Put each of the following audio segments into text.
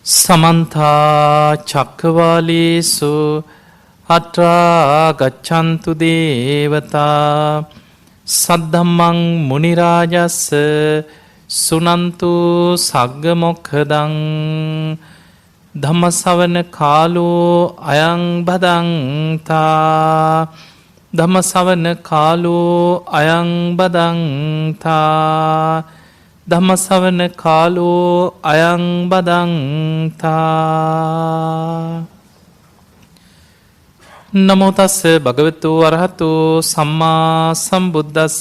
සමන්තා චක්කවාලේසු අත්‍රා ගච්ඡන්තු දේවතා සද්ධම්මං මුනි රාජස්ස සුනන්තු සග්ග මොක්ඛදං ධම්ම ශ්‍රවණ කාලෝ අයං බදන්තා ධම්ම ශ්‍රවණ කාලෝ අයං බදන්තා ධම්ම ශ්‍රවණ කාලෝ අයං බදන්තා. නමෝ තස්ස භගවතු අරහතෝ සම්මා සම්බුද්දස්ස.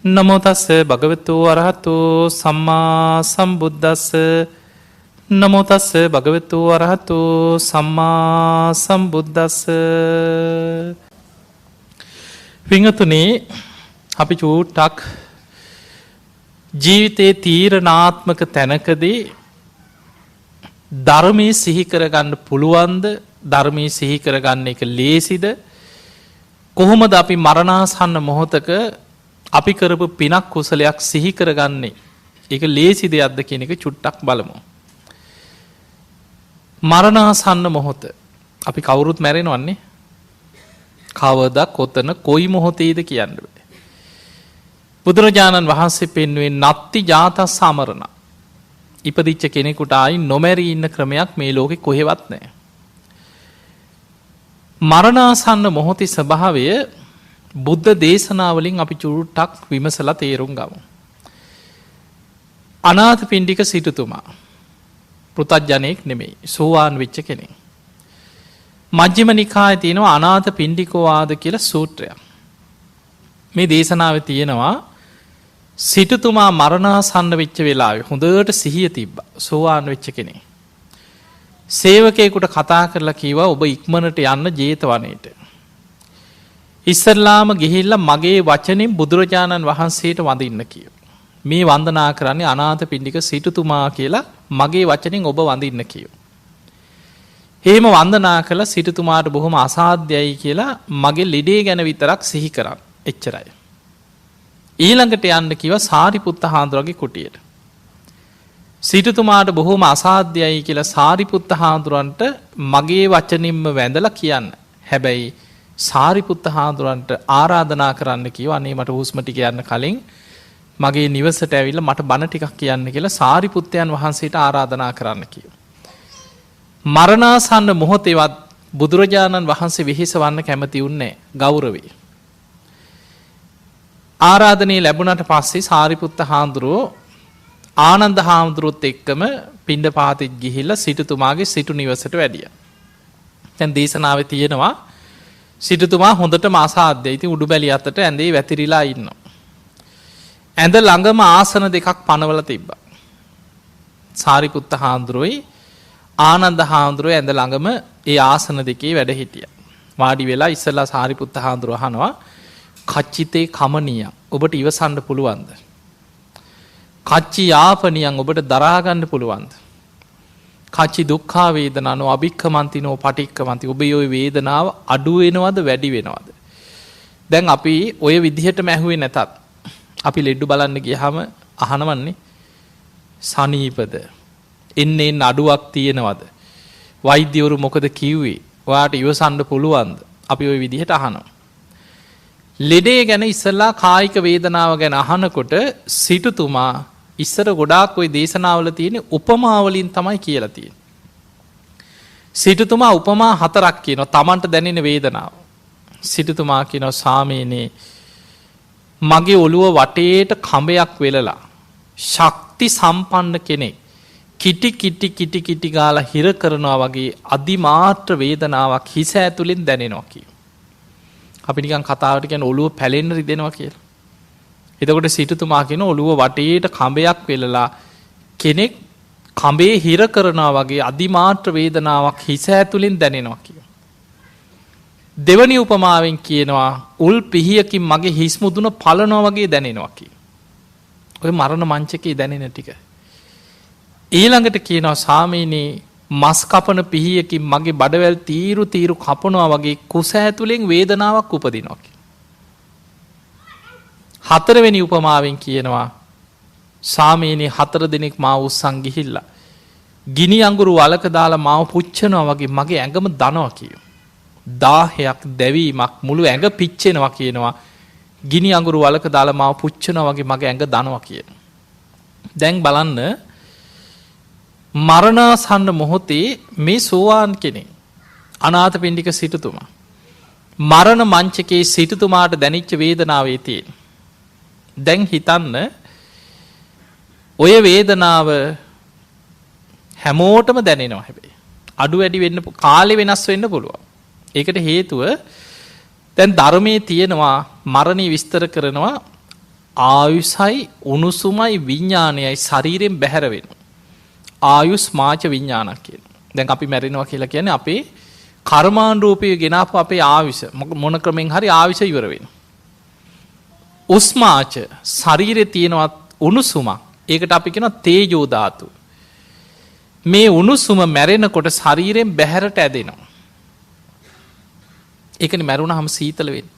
නමෝ තස්ස භගවතු අරහතෝ සම්මා සම්බුද්දස්ස. නමෝ තස්ස භගවතු අරහතෝ සම්මා සම්බුද්දස්ස. පින්වතුනි, අපි චූට්ටක් ජීවිතයේ තීරණාත්මක තැනකදී ධර්මයේ සිහි කරගන්න පුළුවන්ද? ධර්මයේ සිහි කරගන්න එක ලේසිද? කොහොමද අපි මරණාසන්න මොහොතක අපි කරපු පිනක් කුසලයක් සිහි කරගන්නේ? ඒක ලේසි දෙයක්ද කියන එක චුට්ටක් බලමු. මරණාසන්න මොහොත අපි කවුරුත් මැරෙනවන්නේ. කවදා කොතන කොයි මොහොතේද කියන්න බෑ. බුදුරජාණන් වහන්සේ පෙන්වුවේ නත්ති ජාතස්ස අමරණ. ඉපදිච්ච කෙනෙකුට ආයි නොමැරී ඉන්න ක්‍රමයක් මේ ලෝකේ කොහෙවත් නැහැ. මරණාසන්න මොහොතේ ස්වභාවය බුද්ධ දේශනාවලින් අපි චුට්ටක් විමසලා තේරුම් ගමු. අනාථපිණ්ඩික සිටුතුමා පෘථග්ජනෙක් නෙමෙයි, සෝවාන් වෙච්ච කෙනෙක්. මජ්ක්‍ධිම නිකායේ තියෙනවා අනාථපිණ්ඩිකෝ ආද කියලා සූත්‍රයක්. මේ දේශනාවේ තියෙනවා සිටුතුමා මරණාසන්න වෙච්ච වෙලාවේ හොඳට සිහිය තිබ්බා. සෝවාන් වෙච්ච කෙනෙක්. සේවකයෙකුට කතා කරලා කිව්වා ඔබ ඉක්මනට යන්න ජේතවනයේට. ඉස්සල්ලාම ගිහිල්ලා මගේ වචනෙන් බුදුරජාණන් වහන්සේට වඳින්න කිව්වා. මේ වන්දනා කරන්නේ අනාථපිණ්ඩික සිටුතුමා කියලා මගේ වචනෙන් ඔබ වඳින්න කිව්වා. එහෙම වන්දනා කළා සිටුතුමාට බොහොම අසාධ්‍යයි කියලා මගේ ලෙඩේ ගැන විතරක් සිහි කරන්න. එච්චරයි. ඊළඟට යන්න කිව්වා සාරිපුත්ත හාමුදුරුවගේ කුටියට. සිටුතුමාට බොහොම අසාධ්‍යයි කියලා සාරිපුත්ත හාමුදුරන්ට මගේ වචනින්ම වැඳලා කියන්න. හැබැයි සාරිපුත්ත හාමුදුරන්ට ආරාධනා කරන්න කිව්වා අනේ මට හුස්ම ටික යන්න කලින් මගේ නිවසට ඇවිල්ලා මට බණ ටිකක් කියන්න කියලා සාරිපුත්තයන් වහන්සේට ආරාධනා කරන්න කිව්වා. මරණාසන්න මොහොතේවත් බුදුරජාණන් වහන්සේ වෙහෙසවන්න කැමති වුණේ ගෞරවේ. ආරාධනය ලැබුණට පස්සේ සාරිපුත්ත හාමුදුරුවෝ ආනන්ද හාමුදුරුවොත් එක්කම පිණ්ඩපාතෙත් ගිහිල්ලා සිටුතුමාගේ සිටු නිවසට වැඩියා. දැන් දේශනාවේ තියෙනවා සිටුතුමා හොඳටම අසාධ්‍යයි. ඉතින් උඩුබැලි අතට ඇඳේ වැතිරිලා ඉන්නවා. ඇඳ ළඟම ආසන දෙකක් පනවලා තිබ්බා. සාරිපුත්ත හාමුදුරුවෝයි ආනන්ද හාමුදුරුවෝ ඇඳ ළඟම ඒ ආසන දෙකේ වැඩ හිටියා. වාඩි වෙලා ඉස්සලා සාරිපුත්ත හාමුදුරුවෝ අහනවා කච්චිතේ කමනියන් ඔබට ඉවසන්න පුළුවන්ද? කච්චි යාපනියන් ඔබට දරාගන්න පුළුවන්ද? කච්චි දුක්ඛා වේදනානෝ අභික්ඛමන්තිනෝ පටික්ඛමන්ති ඔබේ ওই වේදනාව අඩු වෙනවද වැඩි වෙනවද? දැන් අපි ওই විදිහටම ඇහුවේ නැතත් අපි ලෙඩ බලන්න ගියාම අහනවන්නේ සනීපද? එන්නේ අඩුවක් තියෙනවද? වෛද්‍යවරු මොකද කිව්වේ? ඔයාට ඉවසන්න පුළුවන්ද? අපි ওই විදිහට අහනවා. ලෙඩේ ගැන ඉස්සලා කායික වේදනාව ගැන අහනකොට සිටුතුමා ඉස්සර ගොඩාක් ওই දේශනාවල තියෙන උපමාවලින් තමයි කියලා තියෙන්නේ. සිටුතුමා උපමා 4ක් කියනවා Tamanට දැනෙන වේදනාව. සිටුතුමා කියනවා සාමීනේ මගේ ඔළුව වටේට කඹයක් වෙලලා ශක්ති සම්පන්න කෙනෙක් කිටි කිටි කිටි කිටි ගාලා හිර කරනවා වගේ අදිමාත්‍ර වේදනාවක් හිස ඇතුලෙන් දැනෙනවා කියනවා. අපි නිකන් කතාවට කියන්නේ ඔළුව පැලෙන්න රිදෙනවා කියලා. එතකොට සිටුතුමා කියන ඔළුව වටේට කඹයක් වෙලලා කෙනෙක් කඹේ හිර කරනවා වගේ අදිමාත්‍ර වේදනාවක් හිස ඇතුලෙන් දැනෙනවා කියලා. දෙවනි උපමාවෙන් කියනවා උල් පිහියකින් මගේ හිස් මුදුන පලනවා වගේ දැනෙනවා කියලා. ඔය මරණ මංචකේ දැනෙන ටික. ඊළඟට කියනවා සාමීනී මස් කපන පිහියකින් මගේ බඩවැල් තීරු තීරු කපනවා වගේ කුස ඇතුලෙන් වේදනාවක් උපදිනවා කියලා. හතරවෙනි උපමාවෙන් කියනවා සාමීනී 4 දිනක් මා උස්සන් ගිහිල්ලා ගිනි අඟුරු වලක දාලා මාව පුච්චනවා වගේ මගේ ඇඟම දනවා කියෝ. 1000ක් දැවීමක් මුළු ඇඟ පිච්චෙනවා කියනවා. ගිනි අඟුරු වලක දාලා මාව පුච්චනවා වගේ මගේ ඇඟ දනවා කියන. දැන් බලන්න මරණාසන්න මොහොතේ මේ සෝවාන් කෙනෙක් අනාථපිණ්ඩික සිටුතුමා මරණ මංචකයේ සිටුතුමාට දැනෙච්ච වේදනාවේ තියෙන. දැන් හිතන්න ඔය වේදනාව හැමෝටම දැනෙනවා හැබැයි. අඩු වැඩි වෙන්න කාලේ වෙනස් වෙන්න පුළුවන්. ඒකට හේතුව දැන් ධර්මයේ තියෙනවා මරණය විස්තර කරනවා ආයුසයි උණුසුමයි විඥානයයි ශරීරයෙන් බැහැර වෙනවා. ආයුස් මාච විඥානක් කියන. දැන් අපි මැරෙනවා කියලා කියන්නේ අපේ කර්මානුරූපී ගෙනාපු අපේ ආයුෂ මොන ක්‍රමෙන් හරි ආයුෂ ඉවර වෙනවා. උස්මාච ශරීරේ තියෙනවා උණුසුමක්. ඒකට අපි කියනවා තේජෝ ධාතු. මේ උණුසුම මැරෙනකොට ශරීරයෙන් බැහැරට ඇදෙනවා. ඒකනේ මැරුණාම සීතල වෙන්නේ.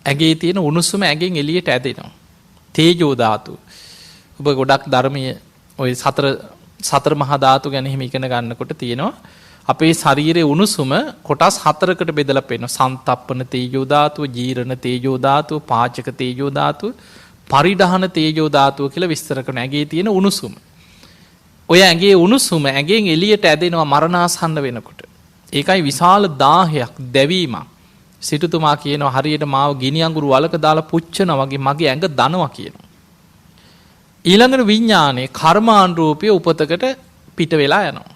ඇඟේ තියෙන උණුසුම ඇඟෙන් එළියට ඇදෙනවා. තේජෝ ධාතු. ඔබ ගොඩක් ධර්මයේ ওই සතර මහා ධාතු ගැන හිම ඉගෙන ගන්නකොට තියෙනවා අපේ ශරීරයේ උණුසුම කොටස් 4කට බෙදලා පෙන්නනවා. සන්තප්පන තේජෝ ධාතුව, ජීරණ තේජෝ ධාතුව, පාචක තේජෝ ධාතුව, පරිධාන තේජෝ ධාතුව කියලා විස්තර කරන ඇඟේ තියෙන උණුසුම. ඔය ඇඟේ උණුසුම ඇඟෙන් එළියට ඇදෙනවා මරණාසන්න වෙනකොට. ඒකයි විශාල 1000ක් දැවීමක්. සිටුතුමා කියනවා හරියට මාව ගිනි අඟුරු වලක දාලා පුච්චනවා වගේ මගේ ඇඟ දනවා කියනවා. ඊළඟට විඥානයේ කර්මානුරූපී උපතකට පිට වෙලා යනවා.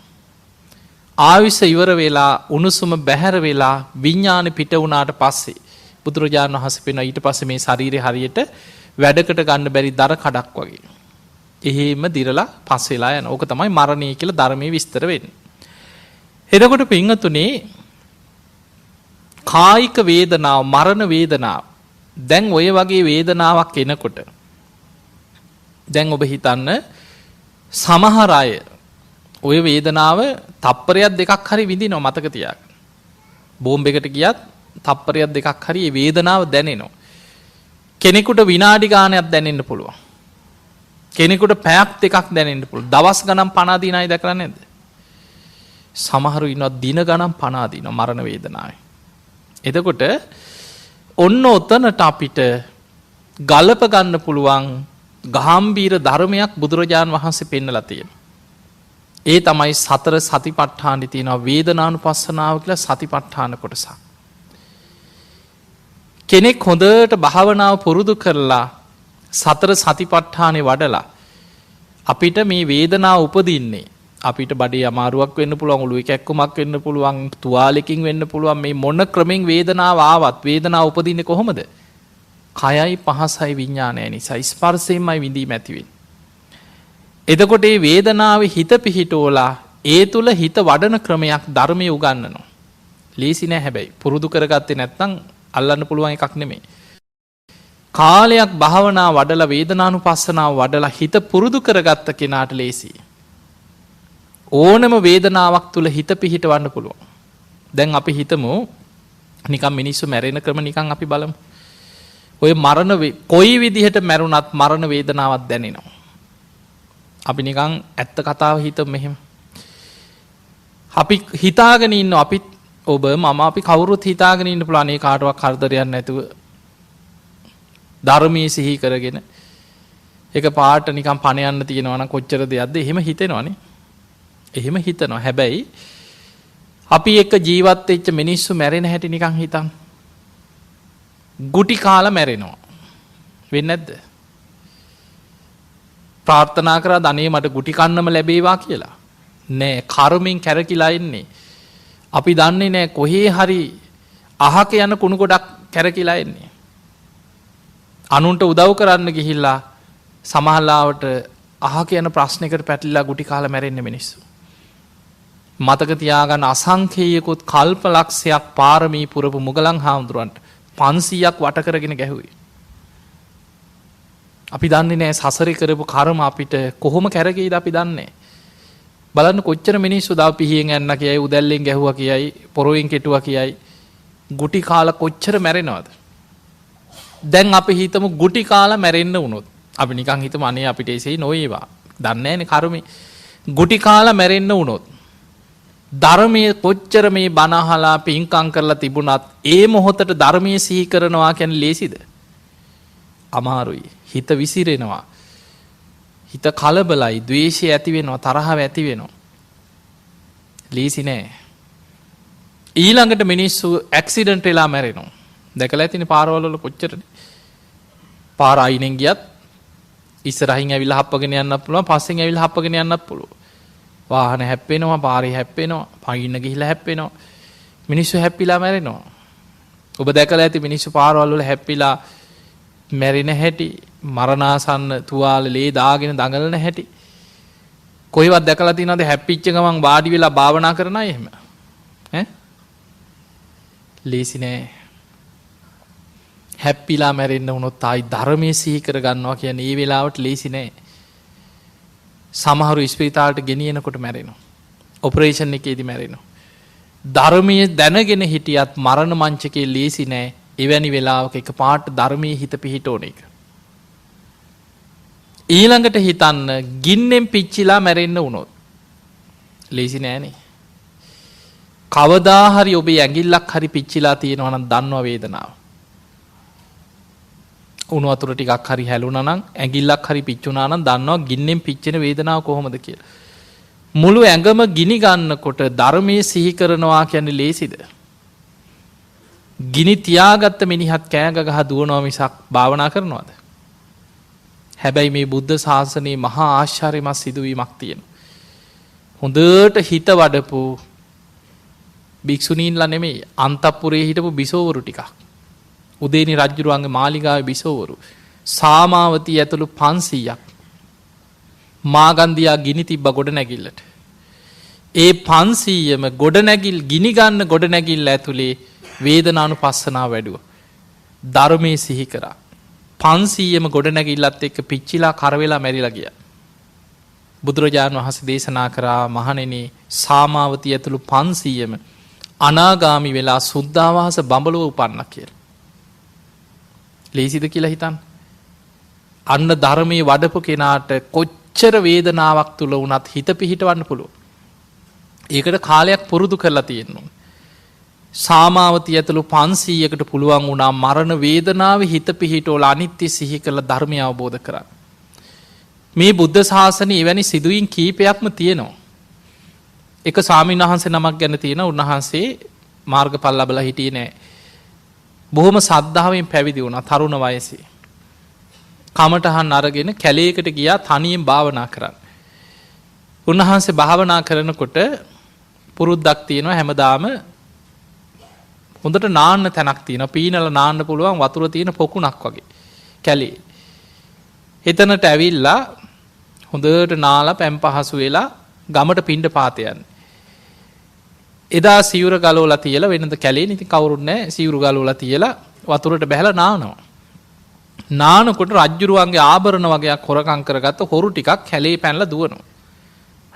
ආවිස ඉවර වෙලා උණුසුම බැහැර වෙලා විඥානෙ පිට වුණාට පස්සේ බුදුරජාණන් වහන්සේ පෙන්වන ඊට පස්සේ මේ ශරීරය හරියට වැඩකට ගන්න බැරි දර කඩක් වගේ. එහෙම දිරලා පස් වෙලා යන. ඕක තමයි මරණය කියලා ධර්මයේ විස්තර වෙන්නේ. එතකොට පින්වතුනි කායික වේදනාව මරණ වේදනාව දැන් ඔය වගේ වේදනාවක් එනකොට දැන් ඔබ හිතන්න සමහර අය ඔය වේදනාව තප්පරයක් දෙකක් හරි විඳිනවා මතක තියාගන්න. බෝම්බයකට ගියත් තප්පරයක් දෙකක් හරි මේ වේදනාව දැනෙනවා. කෙනෙකුට විනාඩි ගානක් දැනෙන්න පුළුවන්. කෙනෙකුට පැයක් දෙකක් දැනෙන්න පුළුවන්. දවස් ගණන් පණ අදින අය දැකලා නැද්ද? සමහරු ඉන්නවා දින ගණන් පණ අදිනවා මරණ වේදනාවේ. එතකොට ඔන්න ඔතනට අපිට ගලප ගන්න පුළුවන් ගාම්භීර ධර්මයක් බුදුරජාණන් වහන්සේ පෙන්නලා තියෙනවා. ඒ තමයි සතර සතිපට්ඨානෙ තියෙනවා වේදනානුපස්සනාව කියලා සතිපට්ඨාන කොටසක්. කෙනෙක් හොඳට භාවනාව පුරුදු කරලා සතර සතිපට්ඨානේ වඩලා අපිට මේ වේදනාව උපදින්නේ අපිට බඩේ අමාරුවක් වෙන්න පුළුවන් ඔළුවේ කැක්කුමක් වෙන්න පුළුවන් තුවාලකින් වෙන්න පුළුවන් මේ මොන ක්‍රමෙන් වේදනාව ආවත් වේදනාව උපදින්නේ කොහොමද? කයයි පහසයි විඥානයයි නිසා ස්පර්ශයෙන්මයි විඳීම ඇති වෙන්නේ. එතකොට මේ වේදනාවේ හිත පිහිටෝලා ඒ තුල හිත වඩන ක්‍රමයක් ධර්මයේ උගන්වනවා. ලේසි නෑ හැබැයි පුරුදු කරගත්තේ නැත්නම් අල්ලන්න පුළුවන් එකක් නෙමෙයි. කාලයක් භාවනා වඩලා වේදනානුපස්සනාව වඩලා හිත පුරුදු කරගත්ත කෙනාට ලේසියි. ඕනම වේදනාවක් තුල හිත පිහිටවන්න පුළුවන්. දැන් අපි හිතමු නිකන් මිනිස්සු මැරෙන ක්‍රම නිකන් අපි බලමු. ඔය මරණ කොයි විදිහට මැරුණත් මරණ වේදනාවක් දැනෙනවා. අපි නිකන් ඇත්ත කතාව හිතමු මෙහෙම. අපි හිතාගෙන ඉන්න අපිත් ඔබ මම අපි කවුරුත් හිතාගෙන ඉන්න පුළුවන් මේ කාටවත් කරදරයක් නැතුව ධර්මයේ සිහි කරගෙන ඒක පාට නිකන් පණ යන්න තියනවා නම් කොච්චර දෙයක්ද එහෙම හිතෙනවනේ. එහෙම හිතනවා. හැබැයි අපි එක්ක ජීවත් වෙච්ච මිනිස්සු මැරෙන හැටි නිකන් හිතන්න. ගුටි කාලා මැරෙනවා. වෙන්නේ නැද්ද? ප්‍රාර්ථනා කරා ධනෙ මට ගුටි කන්නම ලැබේවා කියලා. නෑ කර්මෙන් කැරකිලා ඉන්නේ. අපි දන්නේ නෑ කොහේ හරි අහක යන කුණු ගොඩක් කැරකිලා ඉන්නේ. අනුන්ට උදව් කරන්න ගිහිල්ලා සමහරවට අහක යන ප්‍රශ්නයකට පැටලිලා ගුටි කාලා මැරෙන්නේ මිනිස්සු. මතක තියාගන්න අසංඛේයකොත් කල්ප ලක්ෂයක් පාරමී පුරපු මුගලන් හාමුදුරන්ට 500ක් වට කරගෙන ගැහුවේ. අපි දන්නේ නෑ සසරේ කරපු කර්ම අපිට කොහොම කැරකෙයිද අපි දන්නේ. බලන්න කොච්චර මිනිස්සු දව පිහියෙන් යන්න කියයි උදැල්ලෙන් ගැහුවා කියයි පොරොවෙන් කෙටුවා කියයි ගුටි කාලා කොච්චර මැරෙනවද? දැන් අපි හිතමු ගුටි කාලා මැරෙන්න වුණොත් අපි නිකන් හිතමු අනේ අපිට එසෙයි නොවේවා. දන්නේ නෑනේ කර්මේ. ගුටි කාලා මැරෙන්න වුණොත් ධර්මයේ කොච්චර මේ බණ අහලා පින්කම් කරලා තිබුණත් ඒ මොහොතට ධර්මයේ සිහි කරනවා කියන්නේ ලේසිද? අමාරුයි. හිත විසිරෙනවා. හිත කලබලයි, ද්වේෂය ඇති වෙනවා, තරහව ඇති වෙනවා. ලේසි නෑ. ඊළඟට මිනිස්සු ඇක්සිඩන්ට් වෙලා මැරෙනවා. දැකලා ඇතිනේ පාරවල් වල කොච්චරද? පාර අයිනෙන් ගියත් ඉස්සරහින් ඇවිල්ලා හප්පගෙන යන්නත් පුළුවන්, පස්සෙන් ඇවිල්ලා හප්පගෙන යන්නත් පුළුවන්. වාහන හැප්පෙනවා, පාරේ හැප්පෙනවා, පයින්න ගිහිලා හැප්පෙනවා. මිනිස්සු හැප්පිලා මැරෙනවා. ඔබ දැකලා ඇති මිනිස්සු පාරවල් වල හැප්පිලා මැරෙන හැටි, මරණාසන්න තුවාල ලේ දාගෙන දඟලන හැටි. කොහෙවත් දැකලා තියෙනවද හැප්පිච්ච ගමන් වාඩි වෙලා භාවනා කරන අය එහෙම? ඈ? ලේසි නෑ. හැප්පිලා මැරෙන්න වුණොත් ආයි ධර්මයේ සිහි කර ගන්නවා කියන්නේ ඒ වෙලාවට ලේසි නෑ. සමහරු ස්පිරිතාලට ගෙනියනකොට මැරෙනවා. ඔපරේෂන් එකේදී මැරෙනවා. ධර්මයේ දැනගෙන හිටියත් මරණ මංචකේ ලේසි නෑ. එවැනි වෙලාවක එකපාරට ධර්මයේ හිත පිහිටෝන එක. ඊළඟට හිතන්න ගින්නෙන් පිච්චිලා මැරෙන්න වුණොත් ලේසි නෑනේ. කවදා හරි ඔබේ ඇඟිල්ලක් හරි පිච්චිලා තියෙනවා නම් දන්නවා වේදනාව. උණු වතුර ටිකක් හරි හැලුණා නම් ඇඟිල්ලක් හරි පිච්චුණා නම් දන්නවා ගින්නෙන් පිච්චෙන වේදනාව කොහොමද කියලා. මුළු ඇඟම ගිනි ගන්නකොට ධර්මයේ සිහි කරනවා කියන්නේ ලේසිද? ගිනි තියාගත්ත මිනිහත් කෑග ගහ දුවනවා මිසක් භාවනා කරනවද? හැබැයි මේ බුද්ධ ශාසනයේ මහා ආශ්චර්යමත් සිදුවීමක් තියෙනවා. හොඳට හිත වඩපු භික්ෂුණීන්ලා නෙමෙයි අන්තපුරේ හිටපු බිසෝවරු ටිකක්. උදේනි රජුරුවන්ගේ මාලිගාවේ බිසෝවරු සාමාවතී ඇතුළු 500ක් මාගන්දියා ගිනි තිබ්බ ගොඩනැගිල්ලට. ඒ 500ම ගොඩනැගිල් ගිනි ගන්න ගොඩනැගිල්ල ඇතුලේ වේදනානුපස්සනාව වැඩුවා. ධර්මයේ සිහි කරා. 500ම ගොඩනැගිල්ලත් එක්ක පිච්චිලා කරවෙලා මැරිලා ගියා. බුදුරජාණන් වහන්සේ දේශනා කරා මහණෙනි සාමාවතී ඇතුළු 500ම අනාගාමි වෙලා සුද්ධාවාස බඹලුව උපන්නා කියලා. ලේසිද කියලා හිතන්න. අන්න ධර්මයේ වඩපු කෙනාට කොච්චර වේදනාවක් තුල වුණත් හිත පිහිටවන්න පුළුවන්. ඒකට කාලයක් පුරුදු කරලා තියෙනවා. සාමාවතී ඇතුළු 500කට පුළුවන් වුණා මරණ වේදනාවේ හිත පිහිටවලා අනිත්‍ය සිහි කරලා ධර්මය අවබෝධ කරගන්න. මේ බුද්ධ ශාසනයේ එවැනි සිදුවීම් කීපයක්ම තියෙනවා. එක ස්වාමීන් වහන්සේ නමක් ගැන තියෙනවා. උන්වහන්සේ මාර්ගඵල ලැබලා හිටියේ නෑ. බොහොම සද්ධාවෙන් පැවිදි වුණා තරුණ වයසේ. කමටහන් අරගෙන කැලේකට ගියා තනියෙන් භාවනා කරන්න. උන්වහන්සේ භාවනා කරනකොට පුරුද්දක් තියෙනවා හැමදාම හොඳට නාන්න තැනක් තියෙනවා. පීනලා නාන්න පුළුවන් වතුර තියෙන පොකුණක් වගේ කැලේ. එතනට ඇවිල්ලා හොඳට නාලා පැම් පහසු වෙලා ගමට පිණ්ඩ පාත යන්නේ. එදා සිවුර ගලවලා තියලා වෙනද කැලේ ඉතින් කවුරුත් නැහැ සිවුරු ගලවලා තියලා වතුරට බැහැලා නානවා. නානකොට රජ්ජුරුවන්ගේ ආභරණ වගේක් හොරකම් කරගත්ත හොරු ටිකක් කැලේ පැනලා දුවනවා.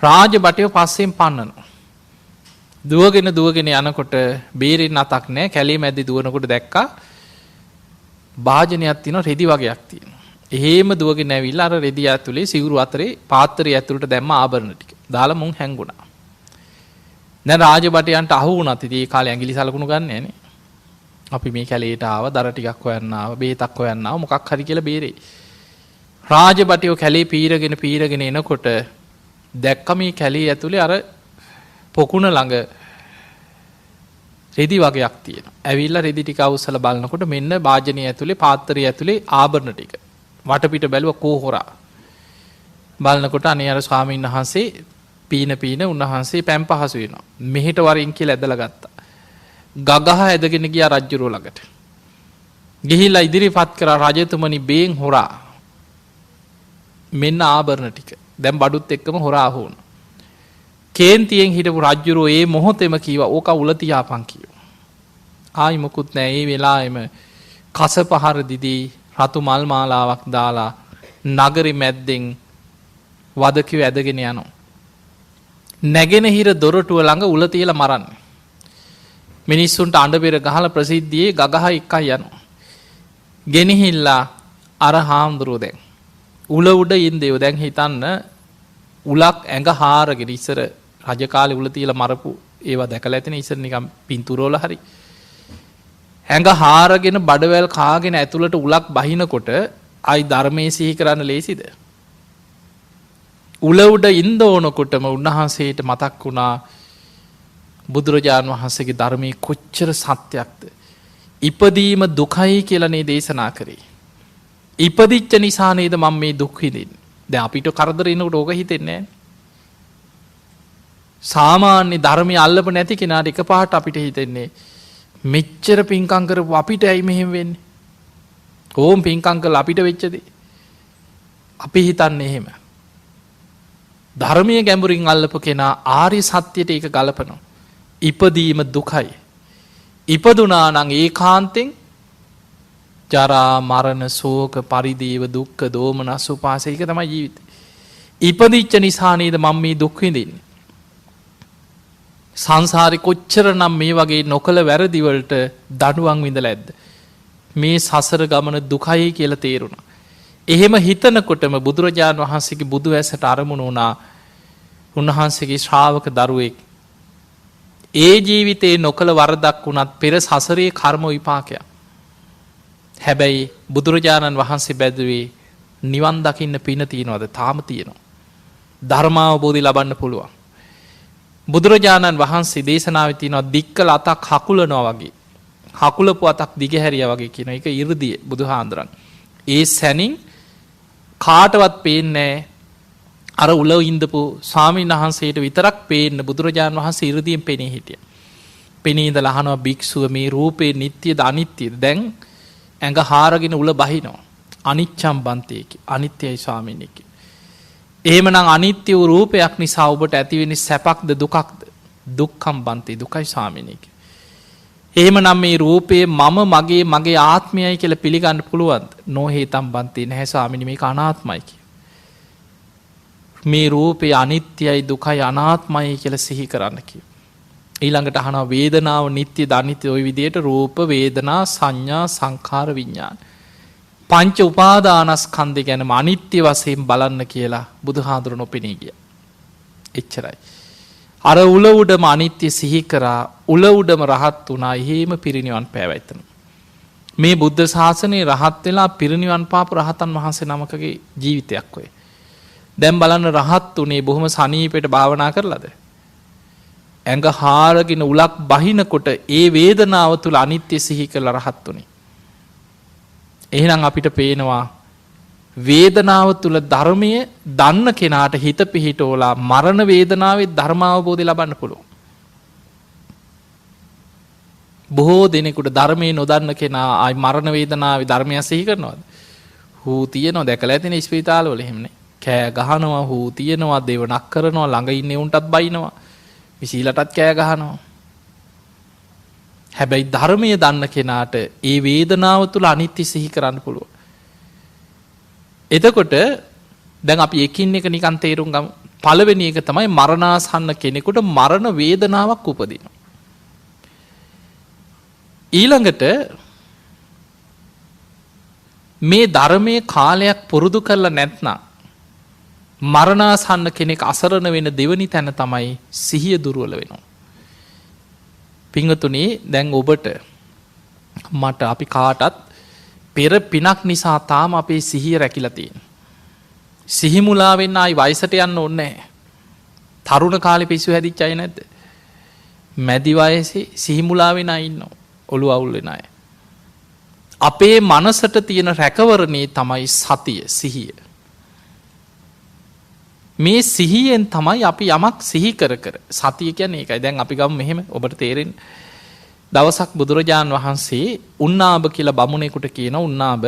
රාජබටයෝ පස්සෙන් පන්නනවා. දුවගෙන යනකොට බේරෙන්න අතක් නැහැ. කැලේ මැද්දේ දුවනකොට දැක්කා භාජනයක් තියෙනවා රෙදි වගේක් තියෙනවා. එහෙම දුවගෙන ඇවිල්ලා අර රෙදි ඇතුලේ සිවුරු අතරේ පාත්‍රය ඇතුළට දැම්ම ආභරණ ටික. දාලා මුන් හැංගුණා. දැන් රාජබටයන්ට අහු වුණත් ඉතින් ඒ කාලේ ඇඟිලි සලකුණු ගන්න නෑනේ. අපි මේ කැලේට ආවා දර ටිකක් හොයන්න ආවා බේතක් හොයන්න ආවා මොකක් හරි කියලා බේරෙයි. රාජබටයෝ කැලේ පීරගෙන එනකොට දැක්ක මේ කැලේ ඇතුලේ අර පොකුණ ළඟ රෙදි වගේක් තියෙනවා. ඇවිල්ලා රෙදි ටික අවුස්සලා බලනකොට මෙන්න වාජනිය ඇතුලේ පාත්‍රය ඇතුලේ ආභරණ ටික. වටපිට බැලුවා කෝහොරා. බලනකොට අනේ අර ස්වාමීන් වහන්සේ පීන උන්වහන්සේ පැම් පහසු වෙනවා. මෙහෙට වරින් කියලා ඇදලා ගත්තා. ගගහ ඇදගෙන ගියා රජුරෝ ළඟට. ගිහිල්ලා ඉදිරිපත් කරා රජතුමනි බේන් හොරා. මෙන්න ආභරණ ටික. දැන් බඩුත් එක්කම හොරා වුණා. කේන්තියෙන් හිටපු රජුරෝ ඒ මොහොතේම කීවා ඕක උල තියාපන් කිව්වා. ආයි මොකුත් නැහැ. ඒ වෙලාවෙම කස පහර දිදී රතු මල් මාලාවක් දාලා නගරෙ මැද්දෙන් වදකිව ඇදගෙන යනවා. නැගෙනහිර දොරටුව ළඟ උල තියලා මරන්නේ. මිනිස්සුන්ට අඬ බෙර ගහලා ප්‍රසිද්ධියේ ගගහ එක්කයි යනවා. ගෙනහිල්ලා අර හාමුදුරුවෝ දැන් උල උඩ ඉන්දේව දැන් හිතන්න උලක් ඇඟ හාරගෙන ඉස්සර රජ කාලේ උල තියලා මරපු ඒවා දැකලා ඇතිනේ ඉස්සර නිකන් පින්තූරවල හරි. ඇඟ හාරගෙන බඩවැල් කාගෙන ඇතුළට උලක් බහිනකොට ආයි ධර්මයේ සිහි කරන්න ලේසිද? උල උඩ ඉන්න ඕනකොටම උන්වහන්සේට මතක් වුණා බුදුරජාණන් වහන්සේගේ ධර්මයේ කොච්චර සත්‍යයක්ද. ඉපදීම දුකයි කියලා නේ දේශනා කරේ. ඉපදිච්ච නිසා නේද මම මේ දුක් විඳින්නේ. දැන් අපිට කරදර එනකොට ඕක හිතෙන්නේ නැහැ. සාමාන්‍ය ධර්මයේ අල්ලප නැති කෙනාට එකපාරට අපිට හිතෙන්නේ මෙච්චර පින්කම් කරපු අපිට ඇයි මෙහෙම වෙන්නේ? ඕම් පින්කම් කරලා අපිට වෙච්ච දේ. අපි හිතන්නේ එහෙම. ධර්මයේ ගැඹුරින් අල්ලපු කෙනා ආර්ය සත්‍යයට ඒක ගලපනවා. ඉපදීම දුකයි. ඉපදුනා නම් ඒකාන්තෙන් ජරා මරණ ශෝක පරිදේව දුක්ඛ දෝමනස් උපාස ඒක තමයි ජීවිතේ. ඉපදිච්ච නිසා නේද මම මේ දුක් විඳින්නේ. සංසාරේ කොච්චරනම් මේ වගේ නොකල වැරදි වලට දඬුවම් විඳලා ඇද්ද? මේ සසර ගමන දුකයි කියලා තේරුණා. එහෙම හිතනකොටම බුදුරජාණන් වහන්සේගේ බුදු ඇසට අරමුණු වුණා උන්වහන්සේගේ ශ්‍රාවක දරුවෙක්. ඒ ජීවිතේ නොකල වරදක් වුණත් පෙර සසරේ කර්ම විපාකයක්. හැබැයි බුදුරජාණන් වහන්සේ බැදුවේ නිවන් දකින්න පින තියනවද? තාම තියෙනවා. ධර්මාවබෝධය ලබන්න පුළුවන්. බුදුරජාණන් වහන්සේ දේශනාවේ තියෙනවා දික්කල අතක් හකුලනවා වගේ. හකුලපු අතක් දිගහැරියා වගේ කියන එක 이르දිය බුදුහාඳුරන්. ඒ සැනින් කාටවත් පේන්නේ අර උලව ඉඳපු ස්වාමීන් වහන්සේට විතරක් පේන්න බුදුරජාණන් වහන්සේ 이르දියෙන් පෙනී හිටියා. පෙනී ඉඳලා අහනවා භික්ෂුව මේ රූපේ නිට්ටයද අනිත්‍යද? දැන් ඇඟ හාරගෙන උල බහිනවා. අනිච්ඡම් බන්තේ කි. අනිත්‍යයි ස්වාමීනි කි. එහෙමනම් අනිත්‍ය වූ රූපයක් නිසා ඔබට ඇතිවෙන්නේ සැපක්ද දුකක්ද? දුක්ඛම් බන්තේ දුකයි ස්වාමීනි කි. එහෙමනම් මේ රූපේ මම මගේ ආත්මයයි කියලා පිළිගන්න පුළුවන්ද? නොහේතම් බන්තේ නැහැ ස්වාමීනි මේක අනාත්මයි කි. මේ රූපේ අනිත්‍යයි දුකයි අනාත්මයි කියලා සිහි කරන්න කිව්වා. ඊළඟට අහනවා වේදනාව නිට්ටයද අනිත්‍යද? ওই විදිහට රූප වේදනා සංඥා සංඛාර විඥාන පංච උපාදානස්කන්ධය ගැනම අනිත්‍ය වශයෙන් බලන්න කියලා බුදුහාඳුරන ඔපෙනී ගියා. එච්චරයි. අර උල උඩම අනිත්‍ය සිහි කරා උල උඩම රහත් වුණා. එහෙම පිරිනිවන් පෑවා එතන. මේ බුද්ධ ශාසනයේ රහත් වෙලා පිරිනිවන් පාපු රහතන් වහන්සේ නමකගේ ජීවිතයක් ඔය. දැන් බලන්න රහත් උනේ බොහොම සනීපෙට භාවනා කරලාද? ඇඟ හාරගෙන උලක් බහිනකොට ඒ වේදනාව තුල අනිත්‍ය සිහි කරලා රහත් උනේ. එහෙනම් අපිට පේනවා වේදනාව තුල ධර්මයේ දන්න කෙනාට හිත පිහිටෝලා මරණ වේදනාවේ ධර්මාවබෝධය ලබන්න පුළුවන්. බොහෝ දෙනෙකුට ධර්මයේ නොදන්න කෙනා ආයි මරණ වේදනාවේ ධර්මය සිහි කරනවද? හූ තියනවා දැකලා ඇතිනේ ස්පීතාලවල එහෙමනේ. කෑ ගහනවා හූ තියනවා දෙවනක් කරනවා ළඟ ඉන්නේ උන්ටත් බයිනවා. විශීලටත් කෑ ගහනවා. හැබැයි ධර්මයේ දන්න කෙනාට ඒ වේදනාව තුල අනිත්‍ය සිහි කරන්න පුළුවන්. එතකොට දැන් අපි එකින් එක නිකන් තේරුම් ගමු. පළවෙනි එක තමයි මරණාසන්න කෙනෙකුට මරණ වේදනාවක් උපදිනවා. ඊළඟට මේ ධර්මයේ කාලයක් පුරුදු කරලා නැත්නම් මරණාසන්න කෙනෙක් අසරණ වෙන දෙවනි තැන තමයි සිහිය දුර්වල වෙනවා. පිංගතුනි දැන් ඔබට මට අපි කාටත් පෙර පිනක් නිසා තාම අපේ සිහිය රැකිලා තියෙනවා. සිහි මුලා වෙන්න ආයි වයසට යන්න ඕනේ නැහැ. තරුණ කාලේ පිස්සු හැදිච්ච අය නැද්ද? මැදි වයසේ සිහි මුලා වෙන අය ඉන්නවා. ඔළුව අවුල් වෙන අය. අපේ මනසට තියෙන රැකවරණේ තමයි සතිය සිහිය. මේ සිහියෙන් තමයි අපි යමක් සිහි කර සතිය කියන්නේ ඒකයි. දැන් අපි ගමු මෙහෙම ඔබට තේරෙන්නේ. දවසක් බුදුරජාන් වහන්සේ උන්නාබ කියලා බමුණෙකුට කියන උන්නාබ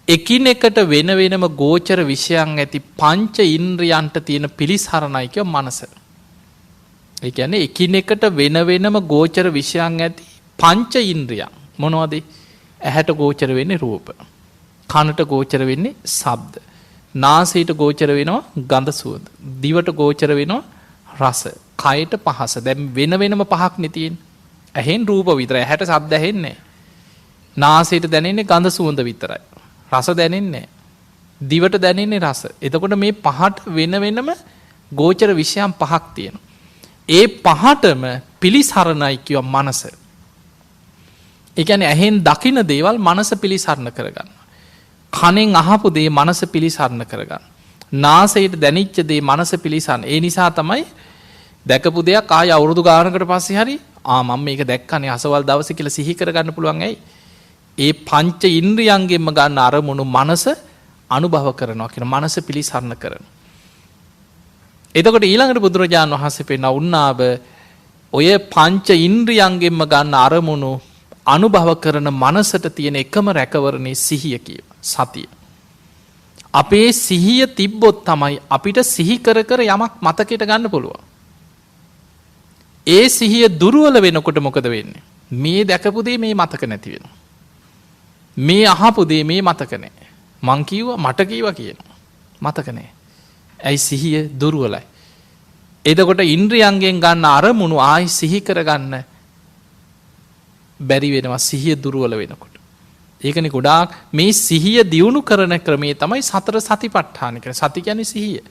එකිනෙකට වෙන වෙනම ගෝචර විෂයන් ඇති පංච ඉන්ද්‍රයන්ට තියෙන පිළිසරණයි කිය මනස. ඒ කියන්නේ එකිනෙකට වෙන වෙනම ගෝචර විෂයන් ඇති පංච ඉන්ද්‍රියන් මොනවද? ඇහැට ගෝචර වෙන්නේ රූප. කනට ගෝචර වෙන්නේ ශබ්ද. නාසයට ගෝචර වෙනවා ගඳ සුවඳ. දිවට ගෝචර වෙනවා රස. කයට පහස. දැන් වෙන වෙනම පහක් නේ තියෙන්නේ. ඇහෙන් රූප විතරයි. ඇහැට ශබ්ද ඇහෙන්නේ නැහැ. නාසයට දැනෙන්නේ ගඳ සුවඳ විතරයි. රස දැනෙන්නේ නැහැ. දිවට දැනෙන්නේ රස. එතකොට මේ පහට වෙන වෙනම ගෝචර විෂයන් පහක් තියෙනවා. ඒ පහටම පිළිසරණයි කියව මනස. ඒ කියන්නේ ඇහෙන් දකින දේවල් මනස පිළිසරණ කරගන්න. කනෙන් අහපු දේ මනස පිළිසරණ කරගන්න. නාසයට දැනිච්ච දේ මනස පිළිසරණ. ඒ නිසා තමයි දැකපු දෙයක් ආය අවුරුදු ගානකට පස්සේ හරි මම මේක දැක්කනේ අසවල් දවසේ කියලා සිහි කරගන්න පුළුවන් ඇයි? ඒ පංච ඉන්ද්‍රියයන්ගෙන්ම ගන්න අරමුණු මනස අනුභව කරනවා කියන මනස පිළිසරණ කරනවා. එතකොට ඊළඟට බුදුරජාණන් වහන්සේ පෙන්වන උන්නාබ ඔය පංච ඉන්ද්‍රියයන්ගෙන්ම ගන්න අරමුණු අනුභව කරන මනසට තියෙන එකම රැකවරණේ සිහිය කියව. සතිය. අපේ සිහිය තිබ්බොත් තමයි අපිට සිහි කර කර යමක් මතකයට ගන්න පුළුවන්. ඒ සිහිය දුර්වල වෙනකොට මොකද වෙන්නේ? මේ දැකපු දේ මේ මතක නැති වෙනවා. මේ අහපු දේ මේ මතක නැහැ. මං කිව්වා මට කිව්වා කියනවා. මතක නැහැ. ඇයි සිහිය දුර්වලයි. එතකොට ඉන්ද්‍රියයන්ගෙන් ගන්න අරමුණු ආයි සිහි කරගන්න බැරි වෙනවා සිහිය දුර්වල වෙනකොට. ඒකනේ ගොඩාක් මේ සිහිය දියුණු කරන ක්‍රමේ තමයි සතර සතිපට්ඨාන කියන්නේ. සති කියන්නේ සිහිය.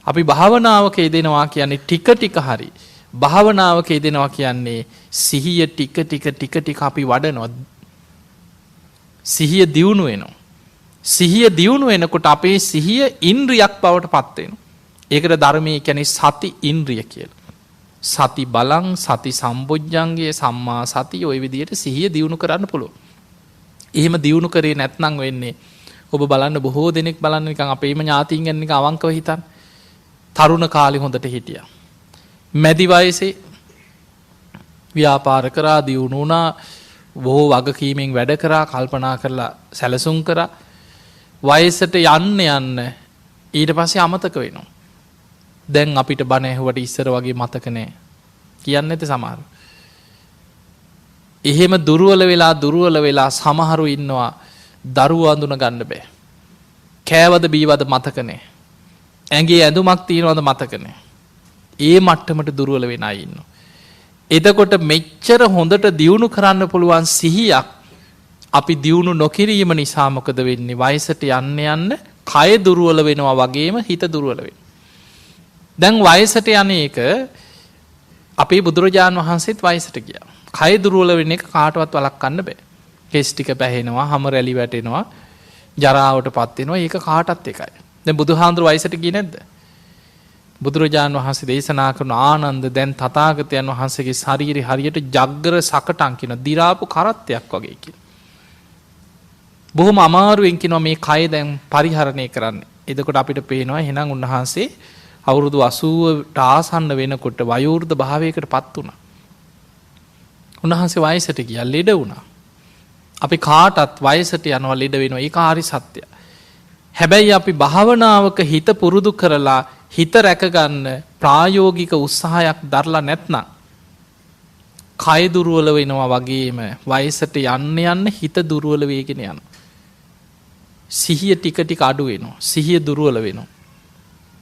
අපි භාවනාවක යෙදෙනවා කියන්නේ ටික ටික හරි. භාවනාවක යෙදෙනවා කියන්නේ සිහිය ටික ටික අපි වඩනවා. සිහිය දියුණු වෙනවා. සිහිය දියුණු වෙනකොට අපේ සිහිය ඉන්ද්‍රියක් බවට පත් වෙනවා. ඒකට ධර්මයේ කියන්නේ සති ඉන්ද්‍රිය කියලා. සති බලං සති සම්බොජ්ජංගය සම්මා සතිය ඔය විදිහට සිහිය දියුණු කරන්න පුළුවන්. එහෙම දියුණු කරේ නැත්නම් වෙන්නේ ඔබ බලන්න බොහෝ දෙනෙක් බලන්න නිකන් අපේම ඥාතීන් ගැන නිකන් අවංකව හිතන්න. තරුණ කාලේ හොඳට හිටියා. මැදි වයසේ ව්‍යාපාර කරා දියුණු වුණා. බොහෝ වගකීමෙන් වැඩ කරා කල්පනා කරලා සැලසුම් කරා. වයසට යන්න ඊට පස්සේ අමතක වෙනවා. දැන් අපිට බණ ඇහුවට ඉස්සර වගේ මතක නැහැ. කියන්නේ නැති සමහර. එහෙම දුර්වල වෙලා සමහරු ඉන්නවා දරුවෝ අඳුන ගන්න බෑ. කෑවද බීවද මතක නැහැ. ඇඟේ ඇඳුමක් තියනවද මතක නැහැ. ඒ මට්ටමට දුර්වල වෙන අය ඉන්නවා. එතකොට මෙච්චර හොඳට දියුණු කරන්න පුළුවන් සිහියක් අපි දියුණු නොකිරීම නිසා මොකද වෙන්නේ? වයසට යන්න කය දුර්වල වෙනවා වගේම හිත දුර්වල වෙනවා. දැන් වයසට යන එක අපේ බුදුරජාණන් වහන්සේත් වයසට ගියා. කය දුර්වල වෙන එක කාටවත් වළක්වන්න බෑ. කෙස් ටික පැහෙනවා, හම රැලි වැටෙනවා, ජරාවටපත් වෙනවා. ඒක කාටත් එකයි. දැන් බුදුහාඳුර වයසට ගියේ නැද්ද? බුදුරජාණන් වහන්සේ දේශනා කරන ආනන්ද දැන් තථාගතයන් වහන්සේගේ ශරීරය හරියට ජග්ගර සකටන් කියන දි รา පු කරත්තයක් වගේ කියලා. බොහොම අමාරුවෙන් කියනවා මේ කය දැන් පරිහරණය කරන්න. එතකොට අපිට පේනවා එහෙනම් උන්වහන්සේ අවුරුදු 80ට ආසන්න වෙනකොට වයෝවෘද්ධ භාවයකට පත් වුණා. උන්වහන්සේ වයසට ගියා, ලෙඩ වුණා. අපි කාටත් වයසට යනවා ලෙඩ වෙනවා. ඒක ආරි සත්‍යය. හැබැයි අපි භාවනාවක හිත පුරුදු කරලා හිත රැකගන්න ප්‍රායෝගික උත්සාහයක් දරලා නැත්නම් කය දුර්වල වෙනවා වගේම වයසට යන්න හිත දුර්වල වෙගෙන යනවා. සිහිය ටික ටික අඩු වෙනවා. සිහිය දුර්වල වෙනවා.